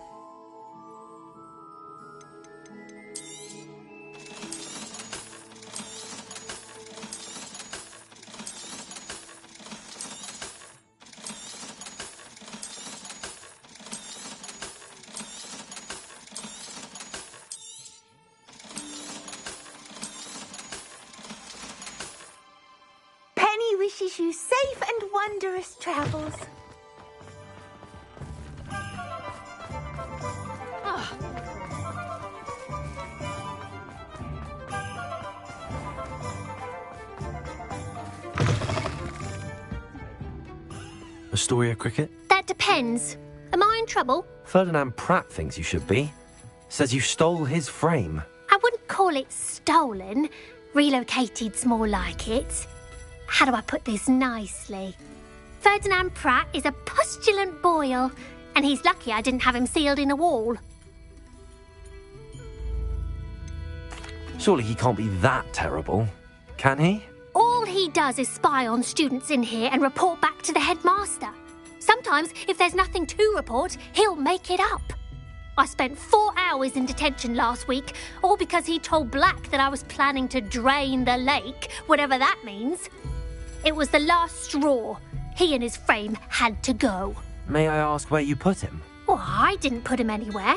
wish you safe and wondrous travels. Astoria Cricket? That depends. Am I in trouble? Ferdinand Pratt thinks you should be. Says you stole his frame. I wouldn't call it stolen. Relocated's more like it. How do I put this nicely? Ferdinand Pratt is a postulant boil, and he's lucky I didn't have him sealed in a wall. Surely he can't be that terrible, can he? All he does is spy on students in here and report back to the headmaster. Sometimes, if there's nothing to report, he'll make it up. I spent 4 hours in detention last week, all because he told Black that I was planning to drain the lake, whatever that means. It was the last straw. He and his frame had to go. May I ask where you put him? Well, I didn't put him anywhere.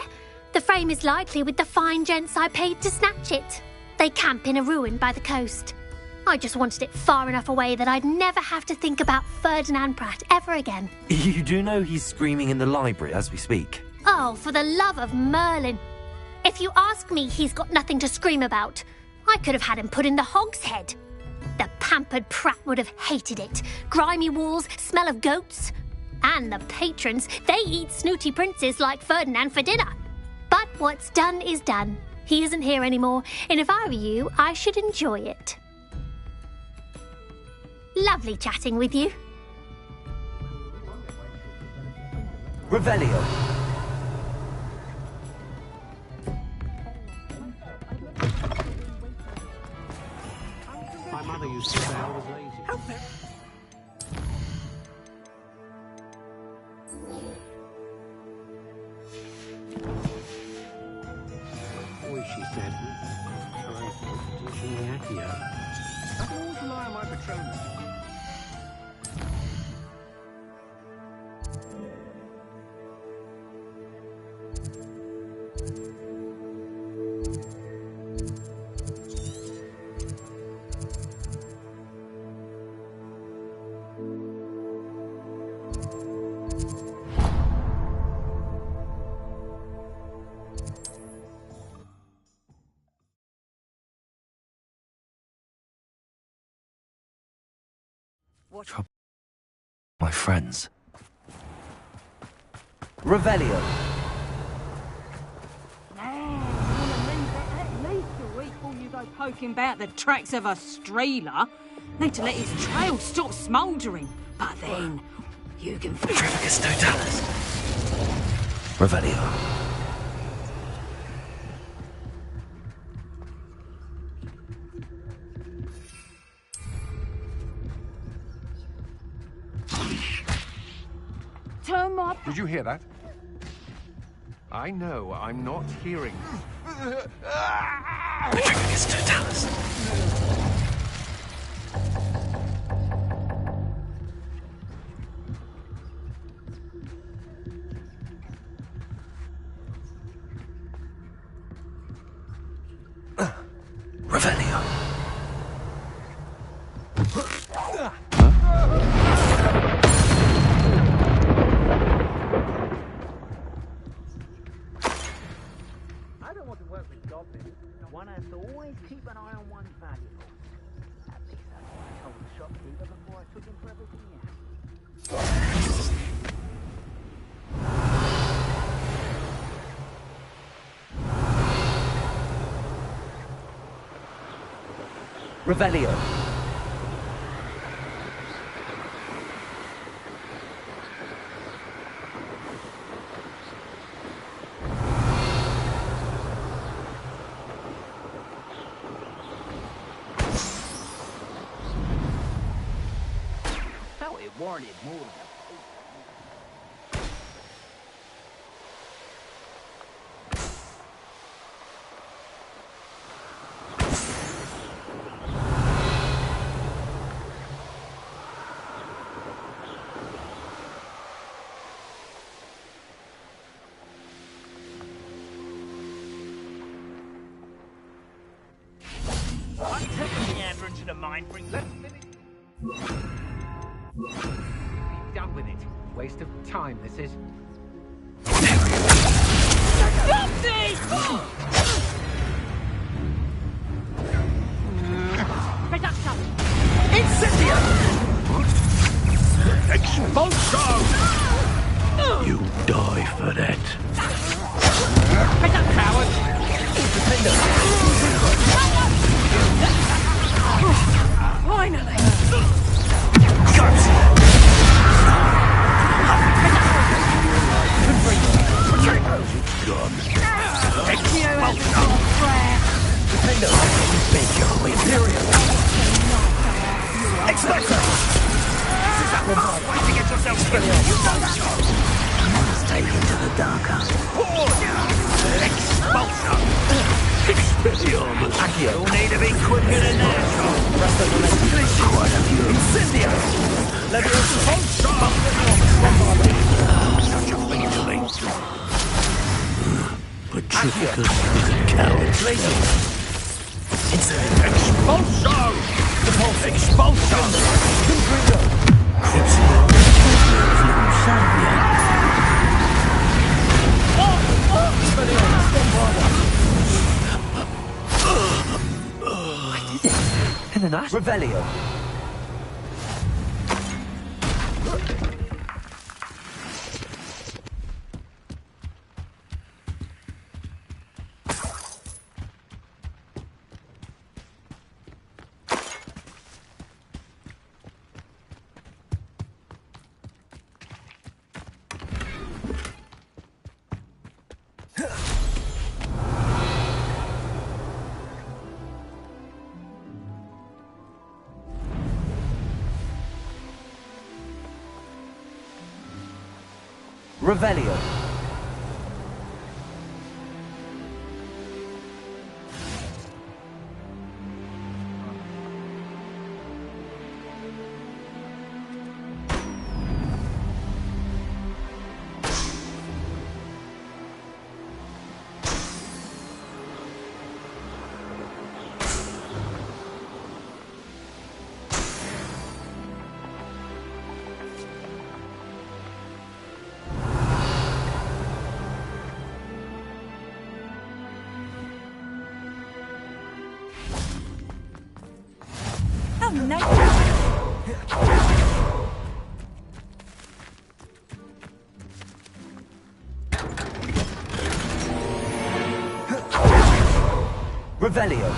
The frame is likely with the fine gents I paid to snatch it. They camp in a ruin by the coast. I just wanted it far enough away that I'd never have to think about Ferdinand Pratt ever again. You do know he's screaming in the library as we speak. Oh, for the love of Merlin. If you ask me, he's got nothing to scream about. I could have had him put in the hogshead. The pampered Pratt would have hated it. Grimy walls, smell of goats. And the patrons, they eat snooty princes like Ferdinand for dinner. But what's done is done. He isn't here anymore, and if I were you, I should enjoy it. Lovely chatting with you. Revelio. My mother used to say I was lazy. Boy, she said, her own fault for teaching me Accio. I can always rely on my patronus. Trouble. My friends. Revelio. At least a week before you go poking about the tracks of a streeler. Need to let his trail stop smouldering. But then, you can... Petrificus totalis. Revelio. Turn my... Did you hear that? I know, I'm not hearing. Petrificus totalis. Revelio. One has to always keep an eye on one's valuables. At least that's what I told the shopkeeper before I took him for everything else. Revelio. Warranted more than I'm taking the entrance to the mine for 11 minutes. Waste of time, this is. Nazi! Reduction! Incendio! Expulso! You die for that. Reduction! Coward! Finally! Take into the darker. Expulsion! Expelliarmus! You'll need to be quicker than that. Quite a few. Incendio! Such a faintling. Patrificus is a coward. Expulso! Expulso! In the night? Revelio. Revelio. No. Revelio.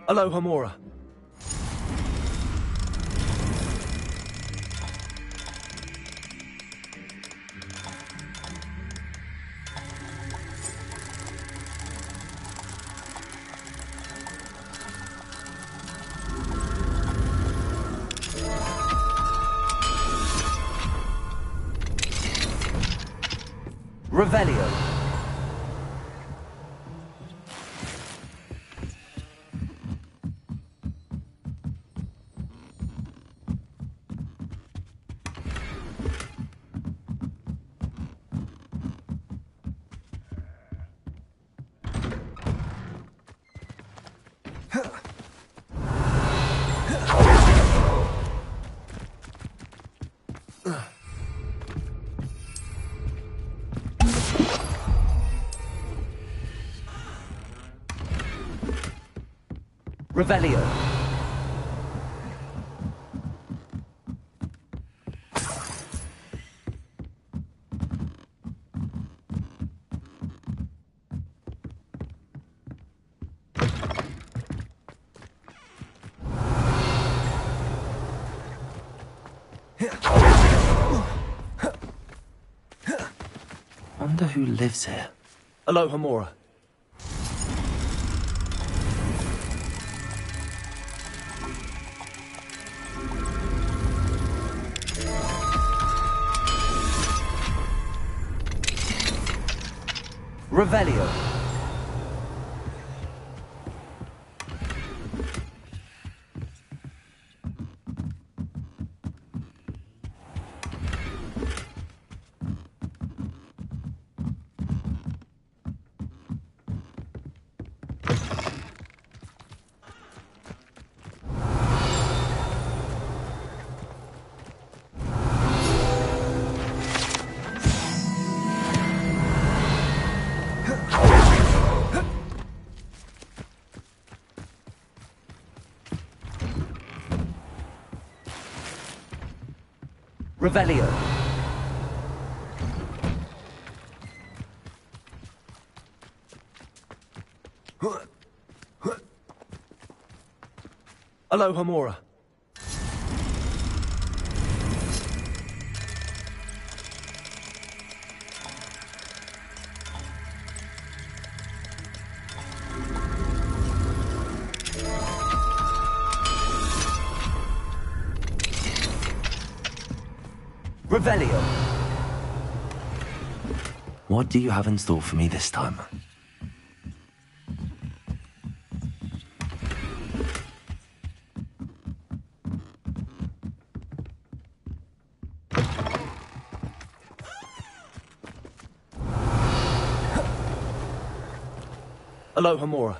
Aloha Mora. Revelio. Revelio. Wonder who lives here. Aloha Mora. Revelio. Revelio. Alohomora. Revelio. What do you have in store for me this time? Alohomora.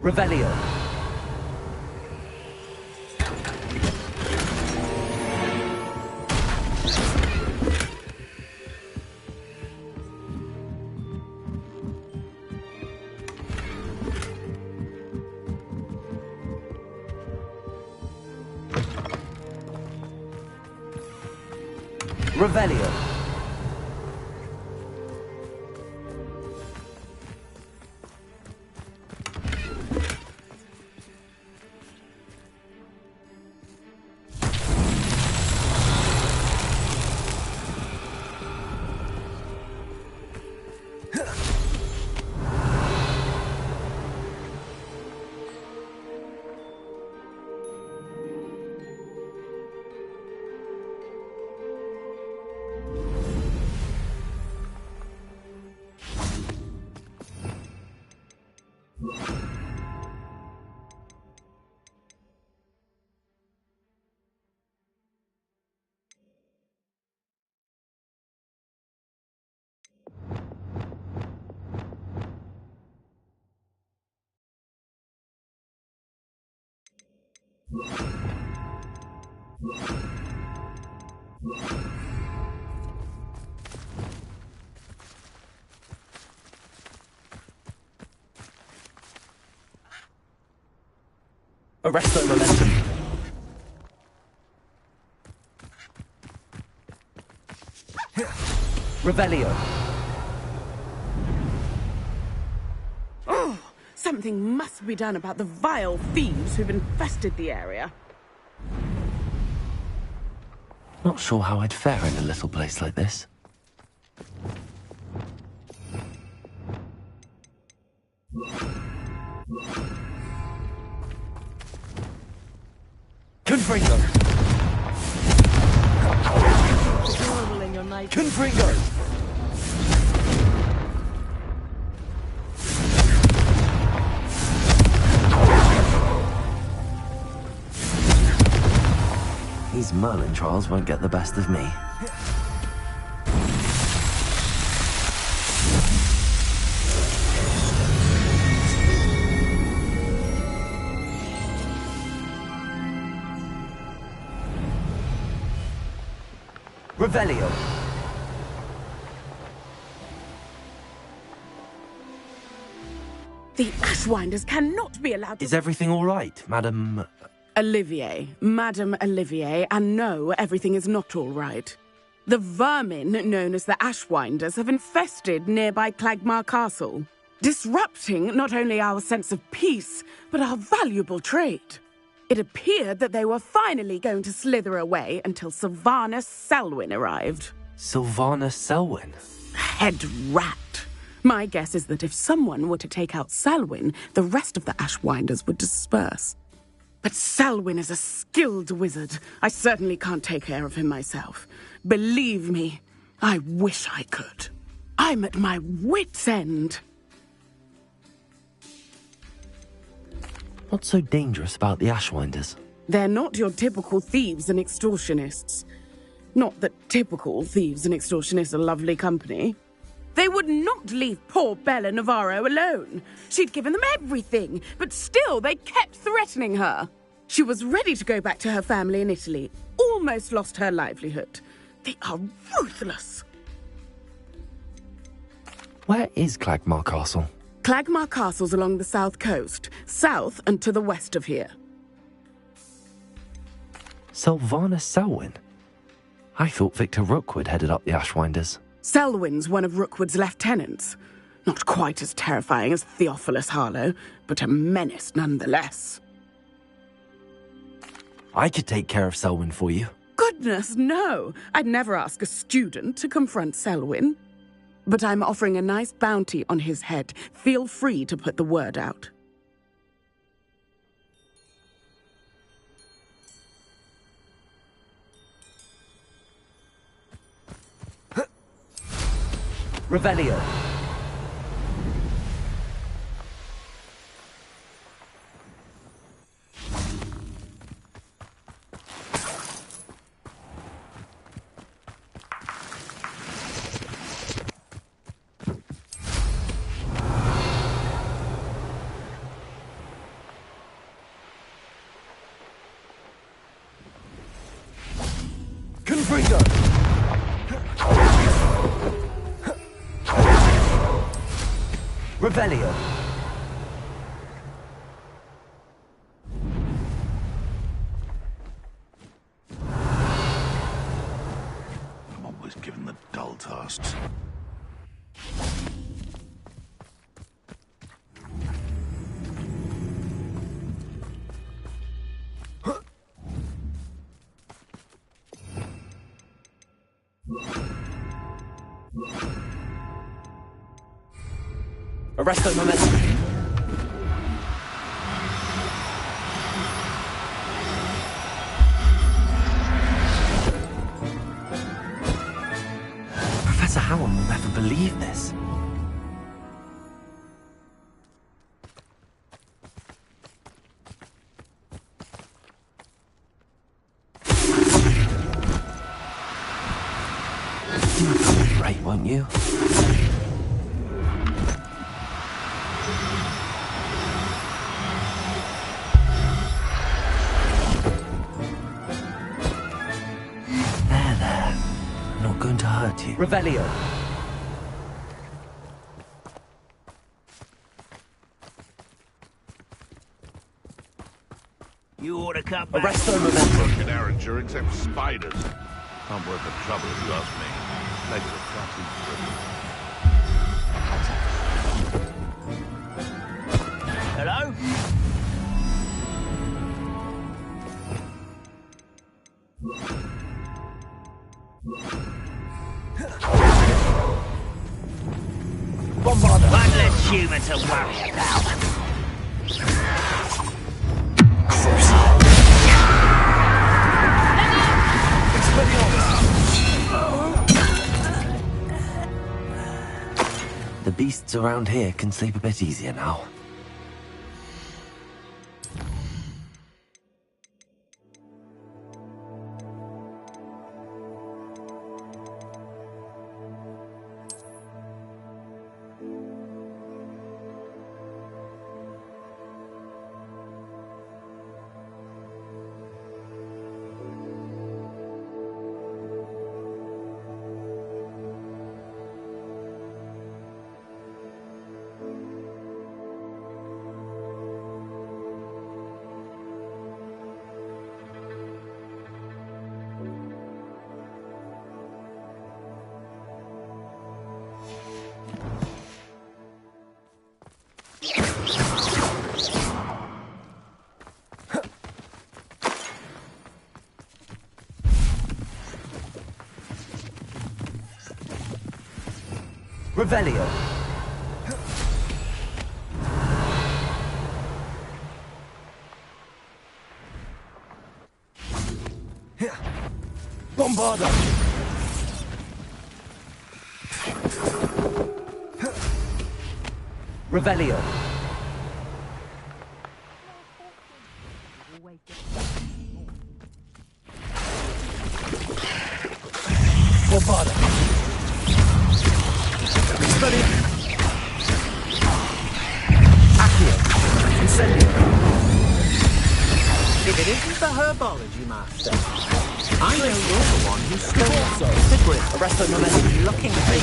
Revelio. Revelio. Arresto momentum. Revelio. Oh, something must be done about the vile thieves who've infested the area. Not sure how I'd fare in a little place like this. Confringo! Confringo! These Merlin trials won't get the best of me. Revelio. The Ashwinders cannot be allowed to... Is everything all right, Madam... Olivier, Madame Olivier, and no, everything is not all right. The vermin known as the Ashwinders have infested nearby Clagmar Castle, disrupting not only our sense of peace, but our valuable trade. It appeared that they were finally going to slither away until Sylvanus Selwyn arrived. Sylvanus Selwyn? Head rat. My guess is that if someone were to take out Selwyn, the rest of the Ashwinders would disperse. But Selwyn is a skilled wizard. I certainly can't take care of him myself. Believe me, I wish I could. I'm at my wit's end. What's so dangerous about the Ashwinders? They're not your typical thieves and extortionists. Not that typical thieves and extortionists are lovely company. They would not leave poor Bella Navarro alone. She'd given them everything, but still they kept threatening her. She was ready to go back to her family in Italy, almost lost her livelihood. They are ruthless. Where is Clagmar Castle? Clagmar Castle's along the south coast, south and to the west of here. Sylvana Selwyn? I thought Victor Rookwood headed up the Ashwinders. Selwyn's one of Rookwood's lieutenants. Not quite as terrifying as Theophilus Harlow, but a menace nonetheless. I could take care of Selwyn for you. Goodness, no! I'd never ask a student to confront Selwyn. But I'm offering a nice bounty on his head. Feel free to put the word out. Revelio. Confringo. Revelio. I'm always given the dull tasks. Arresto momentum. Professor Howard will never believe this. You'll be great, won't you? Going to hurt you. Revelio. You ought to come back. Arresto momentum. Fucking Arranger except spiders. Not worth the trouble if you ask me. Legs are flat and Hello? Bombarder. One less human to worry about. The beasts around here can sleep a bit easier now. Revelio. Bombarder. Revelio. Bombarder. If it isn't the herbology master, I know you're the one who stole the secret. Arrest the momentum. Looking for you.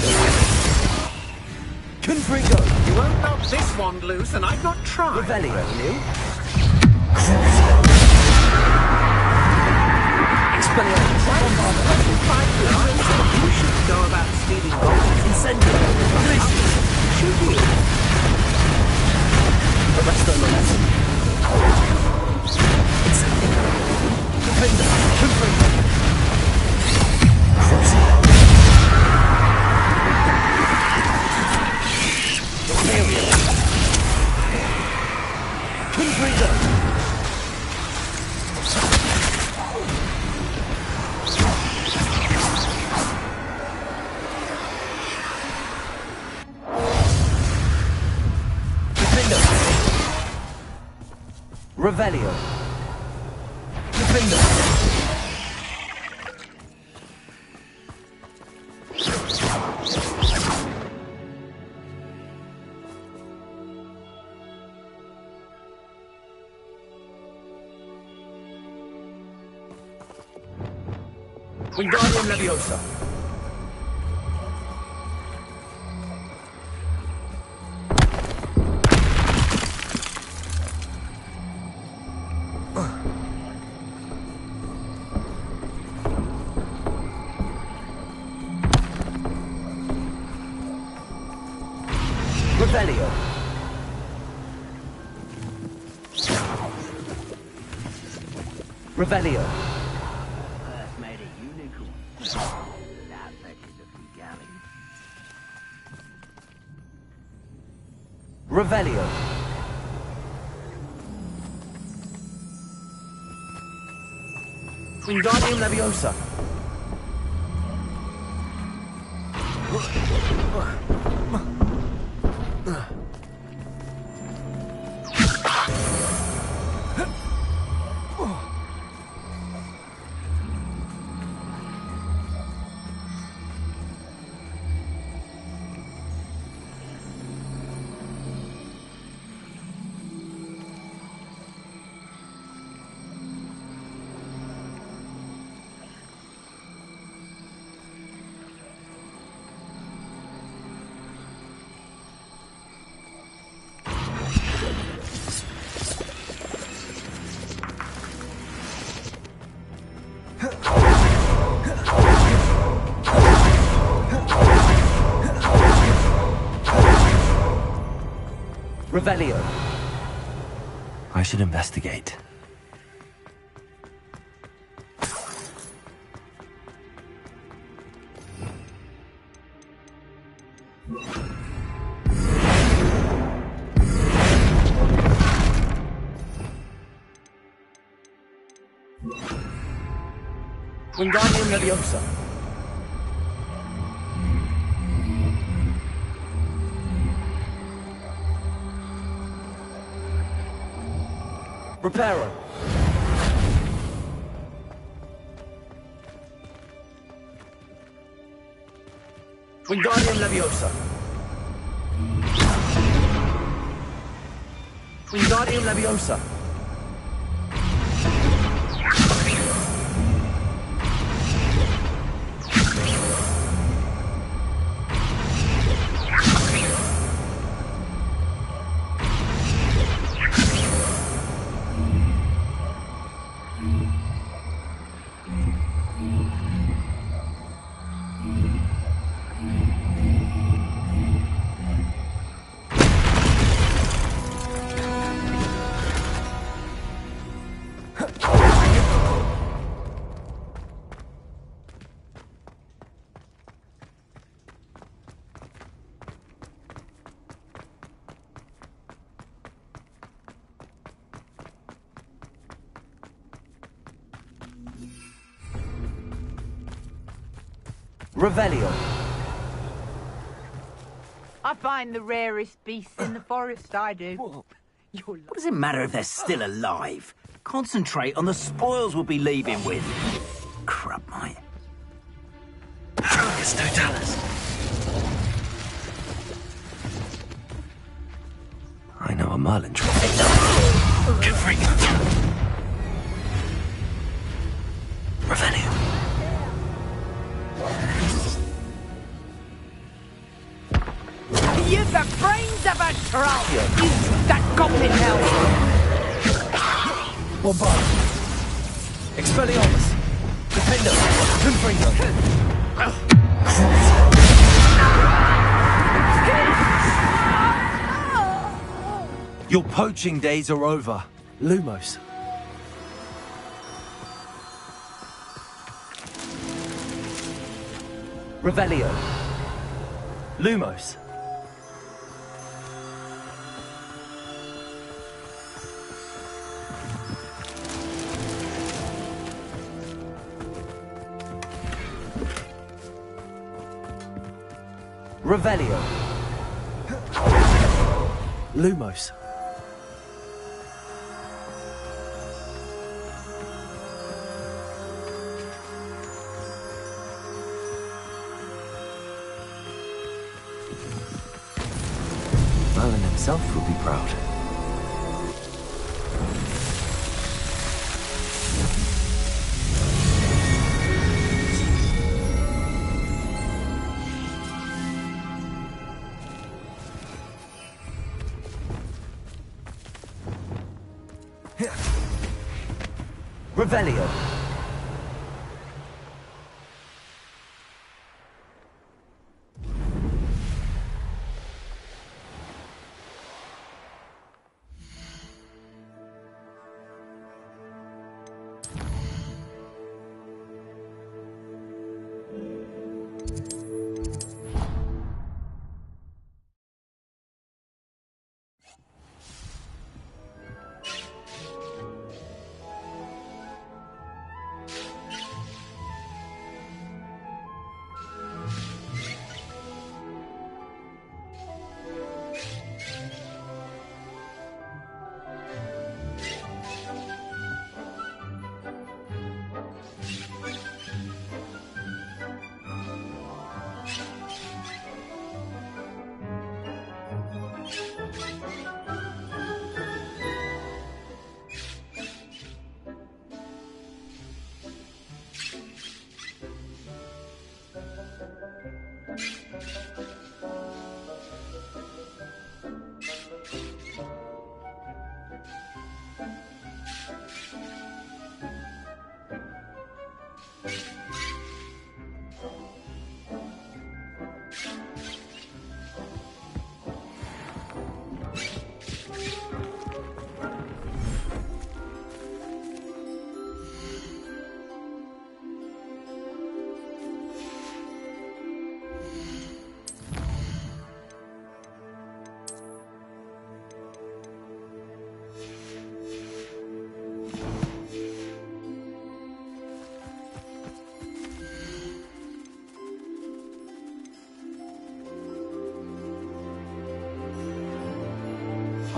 Confringo! You won't knock this wand loose, and I've not tried. Revelio. You? You should go about stealing gold. Incendio. Should you? Arrest the momentum. Revelio. Defender. Wingardium Leviosa. Revelio. Revelio. Earth made a unicorn. That fetches a few galleys. Revelio. Wingardium Leviosa. Revelio. I should investigate. Wingardium Leviosa. Reparo. Wingardium Leviosa. Wingardium Leviosa. Revelio. I find the rarest beasts in the forest, I do. What does it matter if they're still alive? Concentrate on the spoils we'll be leaving with. Crap, mate. Focus, Totalis. Merlin trick. Revelio. You've the brains of a troll! You took that goblin hell! Bombard. Expelliarmus. Defender. Confringo. Your poaching days are over. Lumos. Revelio. Lumos. Revelio. Lumos. Merlin himself will be proud. Revelio.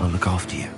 I'll look after you.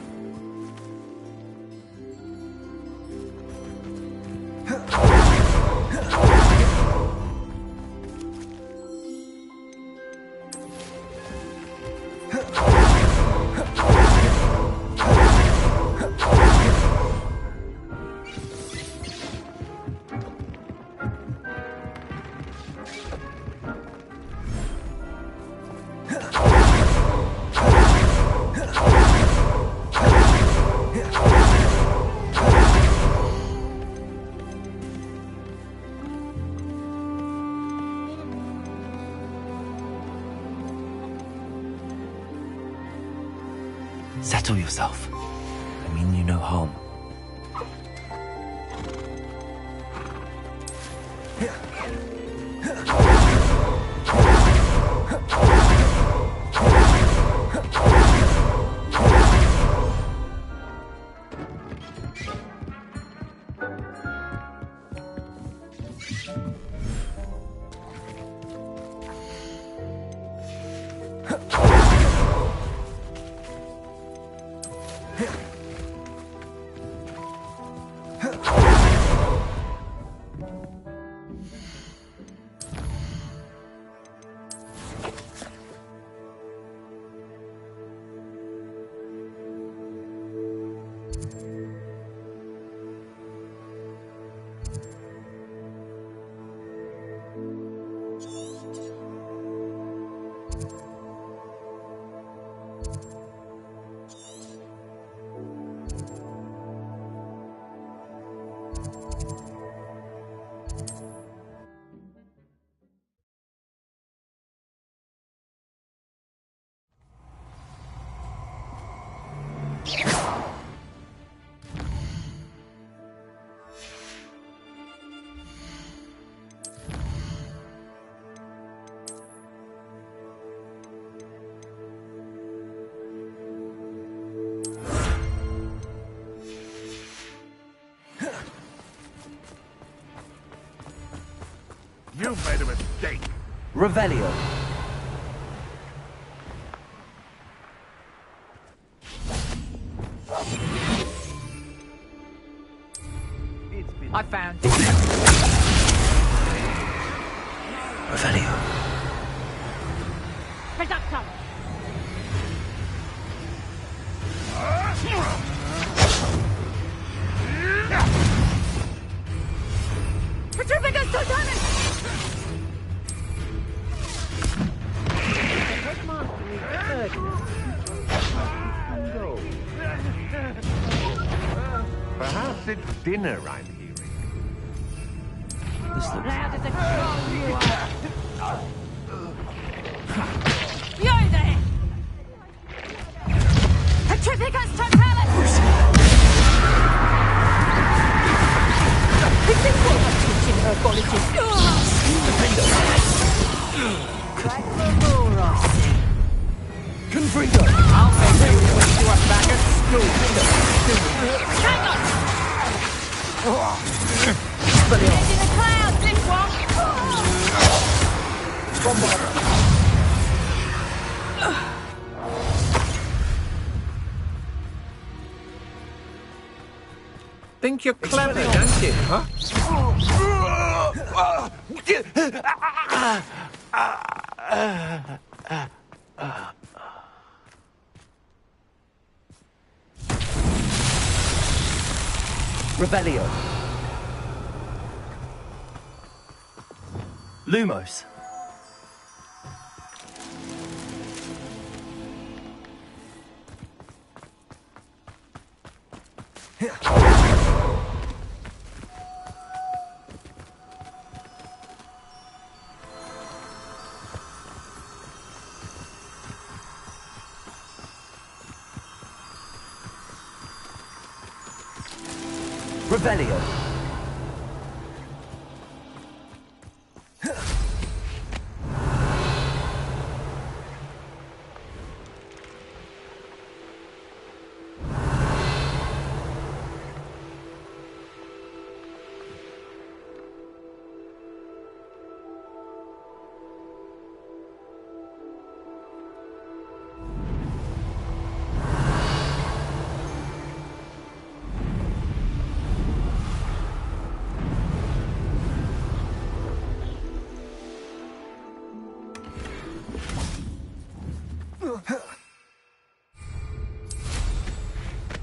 Settle yourself. I mean you no harm. You've made a mistake. Revelio. I found Revelio. Reducto. Petrificus Totanus! Perhaps it's dinner I'm hearing. This looks... How does it go, you are? You're there! Petrificus Totalis! This is what I'm teaching herbologists. Confringo. I'll make you when you are back at school. Hang on! Head in the clouds, this Think you're clever, don't you, huh? Revelio. Lumos. Revelio.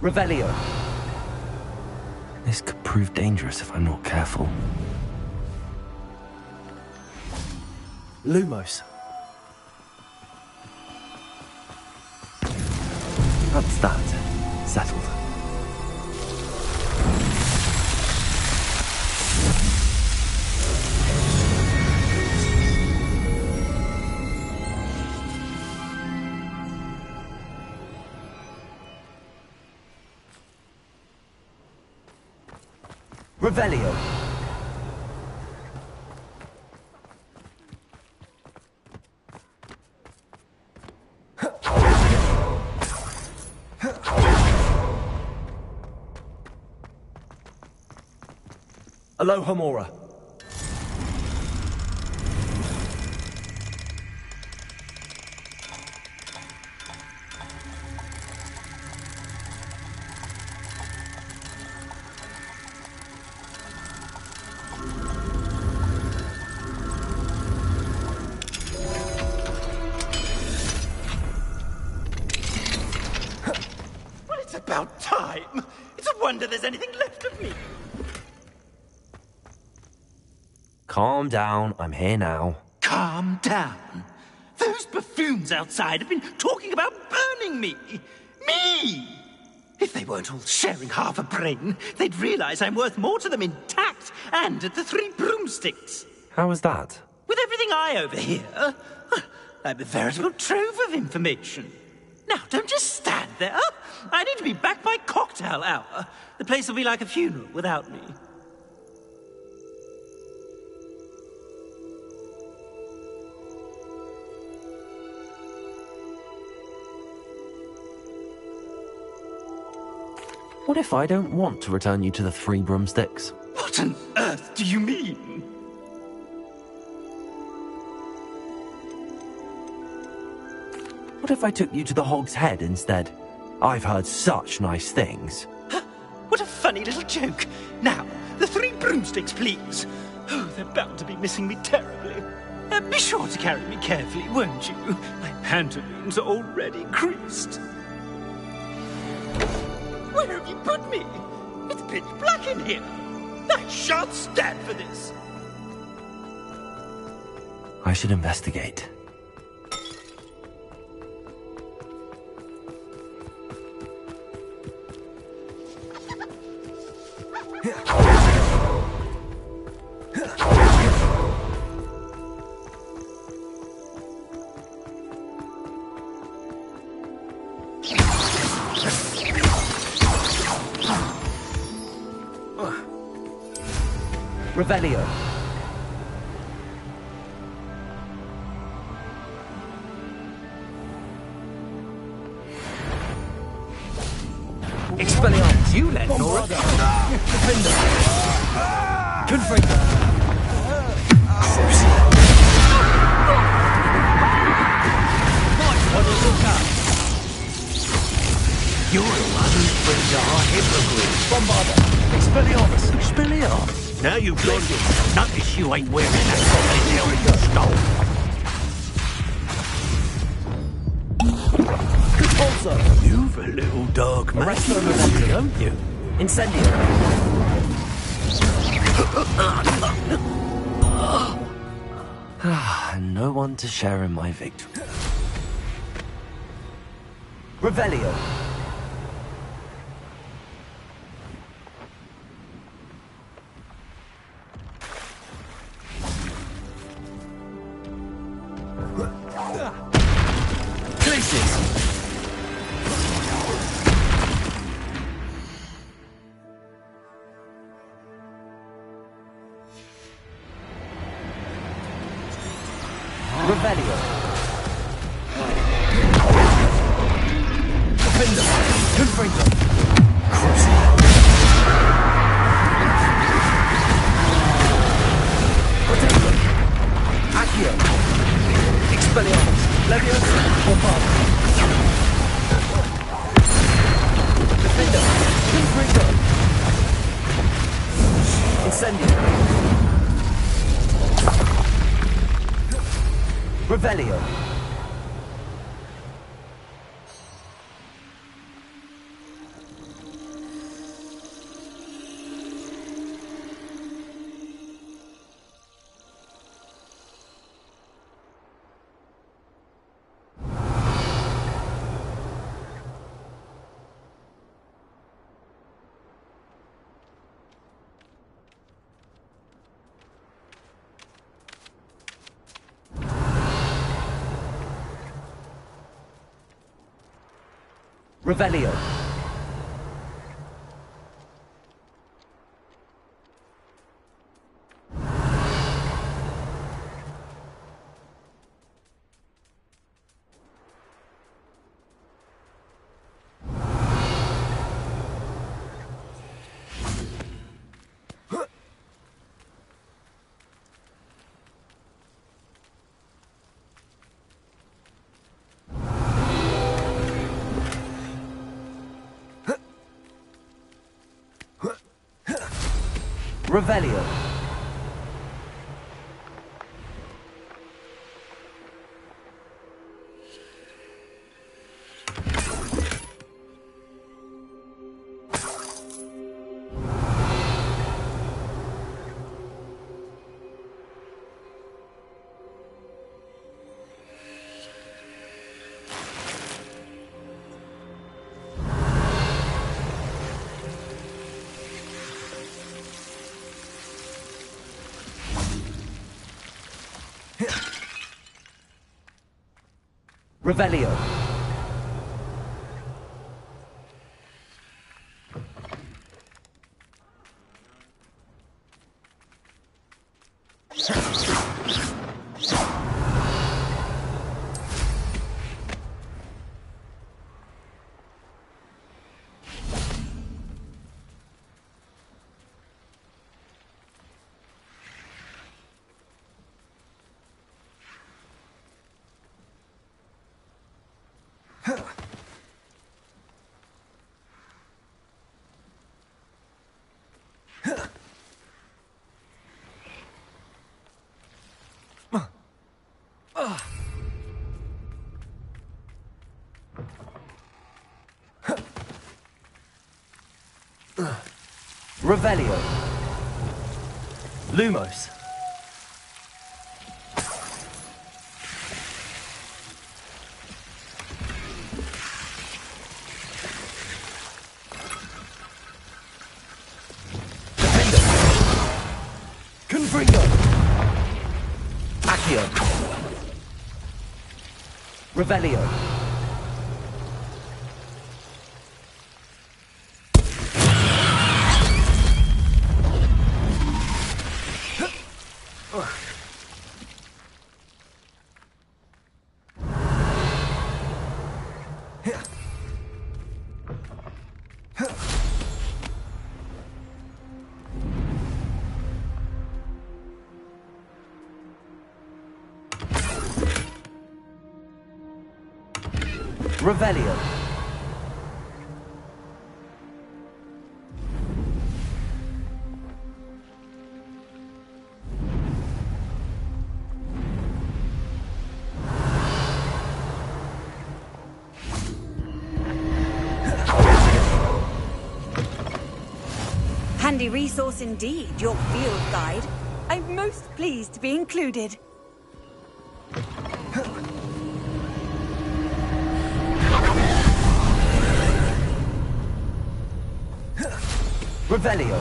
Revelio. This could prove dangerous if I'm not careful. Lumos. That's that. Settled. Revelio. Alohomora. Well, it's about time. It's a wonder there's anything left of me. Calm down, I'm here now. Calm down. Those buffoons outside have been talking about burning me. Me! If they weren't all sharing half a brain, they'd realize I'm worth more to them intact and at the Three Broomsticks. How was that? With everything I overhear, I'm a veritable trove of information. Now, don't just stand there. I need to be back by cocktail hour. The place will be like a funeral without me. What if I don't want to return you to the Three Broomsticks? What on earth do you mean? What if I took you to the Hog's Head instead? I've heard such nice things. What a funny little joke. Now, the Three Broomsticks, please. Oh, they're bound to be missing me terribly. Be sure to carry me carefully, won't you? My pantaloons are already creased. Where have you put me? It's pitch black in here. I shan't stand for this. I should investigate. Revelio. Expelliarmus. You let Nora go. Defender. Confringo. What a look up. You're the one who brings our hypocrite. Bombarder. Expelliarmus. Expelliarmus. Now you've got it. Notice you ain't wearing that fucking helmet you stole. Repulsor. You've a little dark Arresto magic, Momentum. don't you? Incendio. And no one to share in my victory. Revelio. Revelio. Defender. Confringo. Protection. Accio. Expelliarmus. Leviosa. Bombarda. Defender. Confringo. Incendio. Revelio. Revelio. Revelio. Revelio. Revelio. Lumos. Defendo. Confringo. Accio. Revelio. Revelio. Handy resource indeed, your field guide. I'm most pleased to be included. Revelio.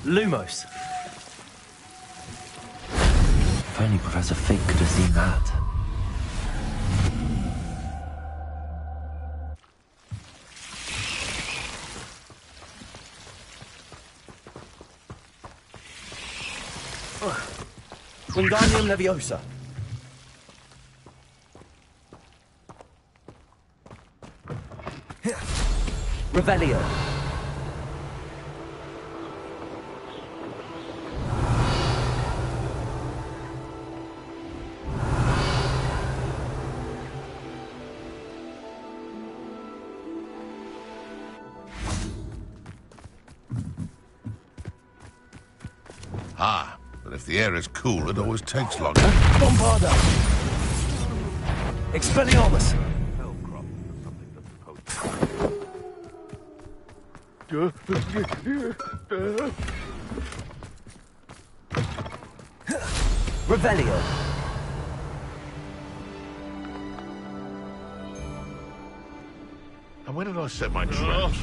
Lumos. If only Professor Fig could have seen that. Wingardium Leviosa. Revelio. Ah, but if the air is cool, it always takes longer. Bombarda. Expelliarmus. Revelio. And where did I set my traps?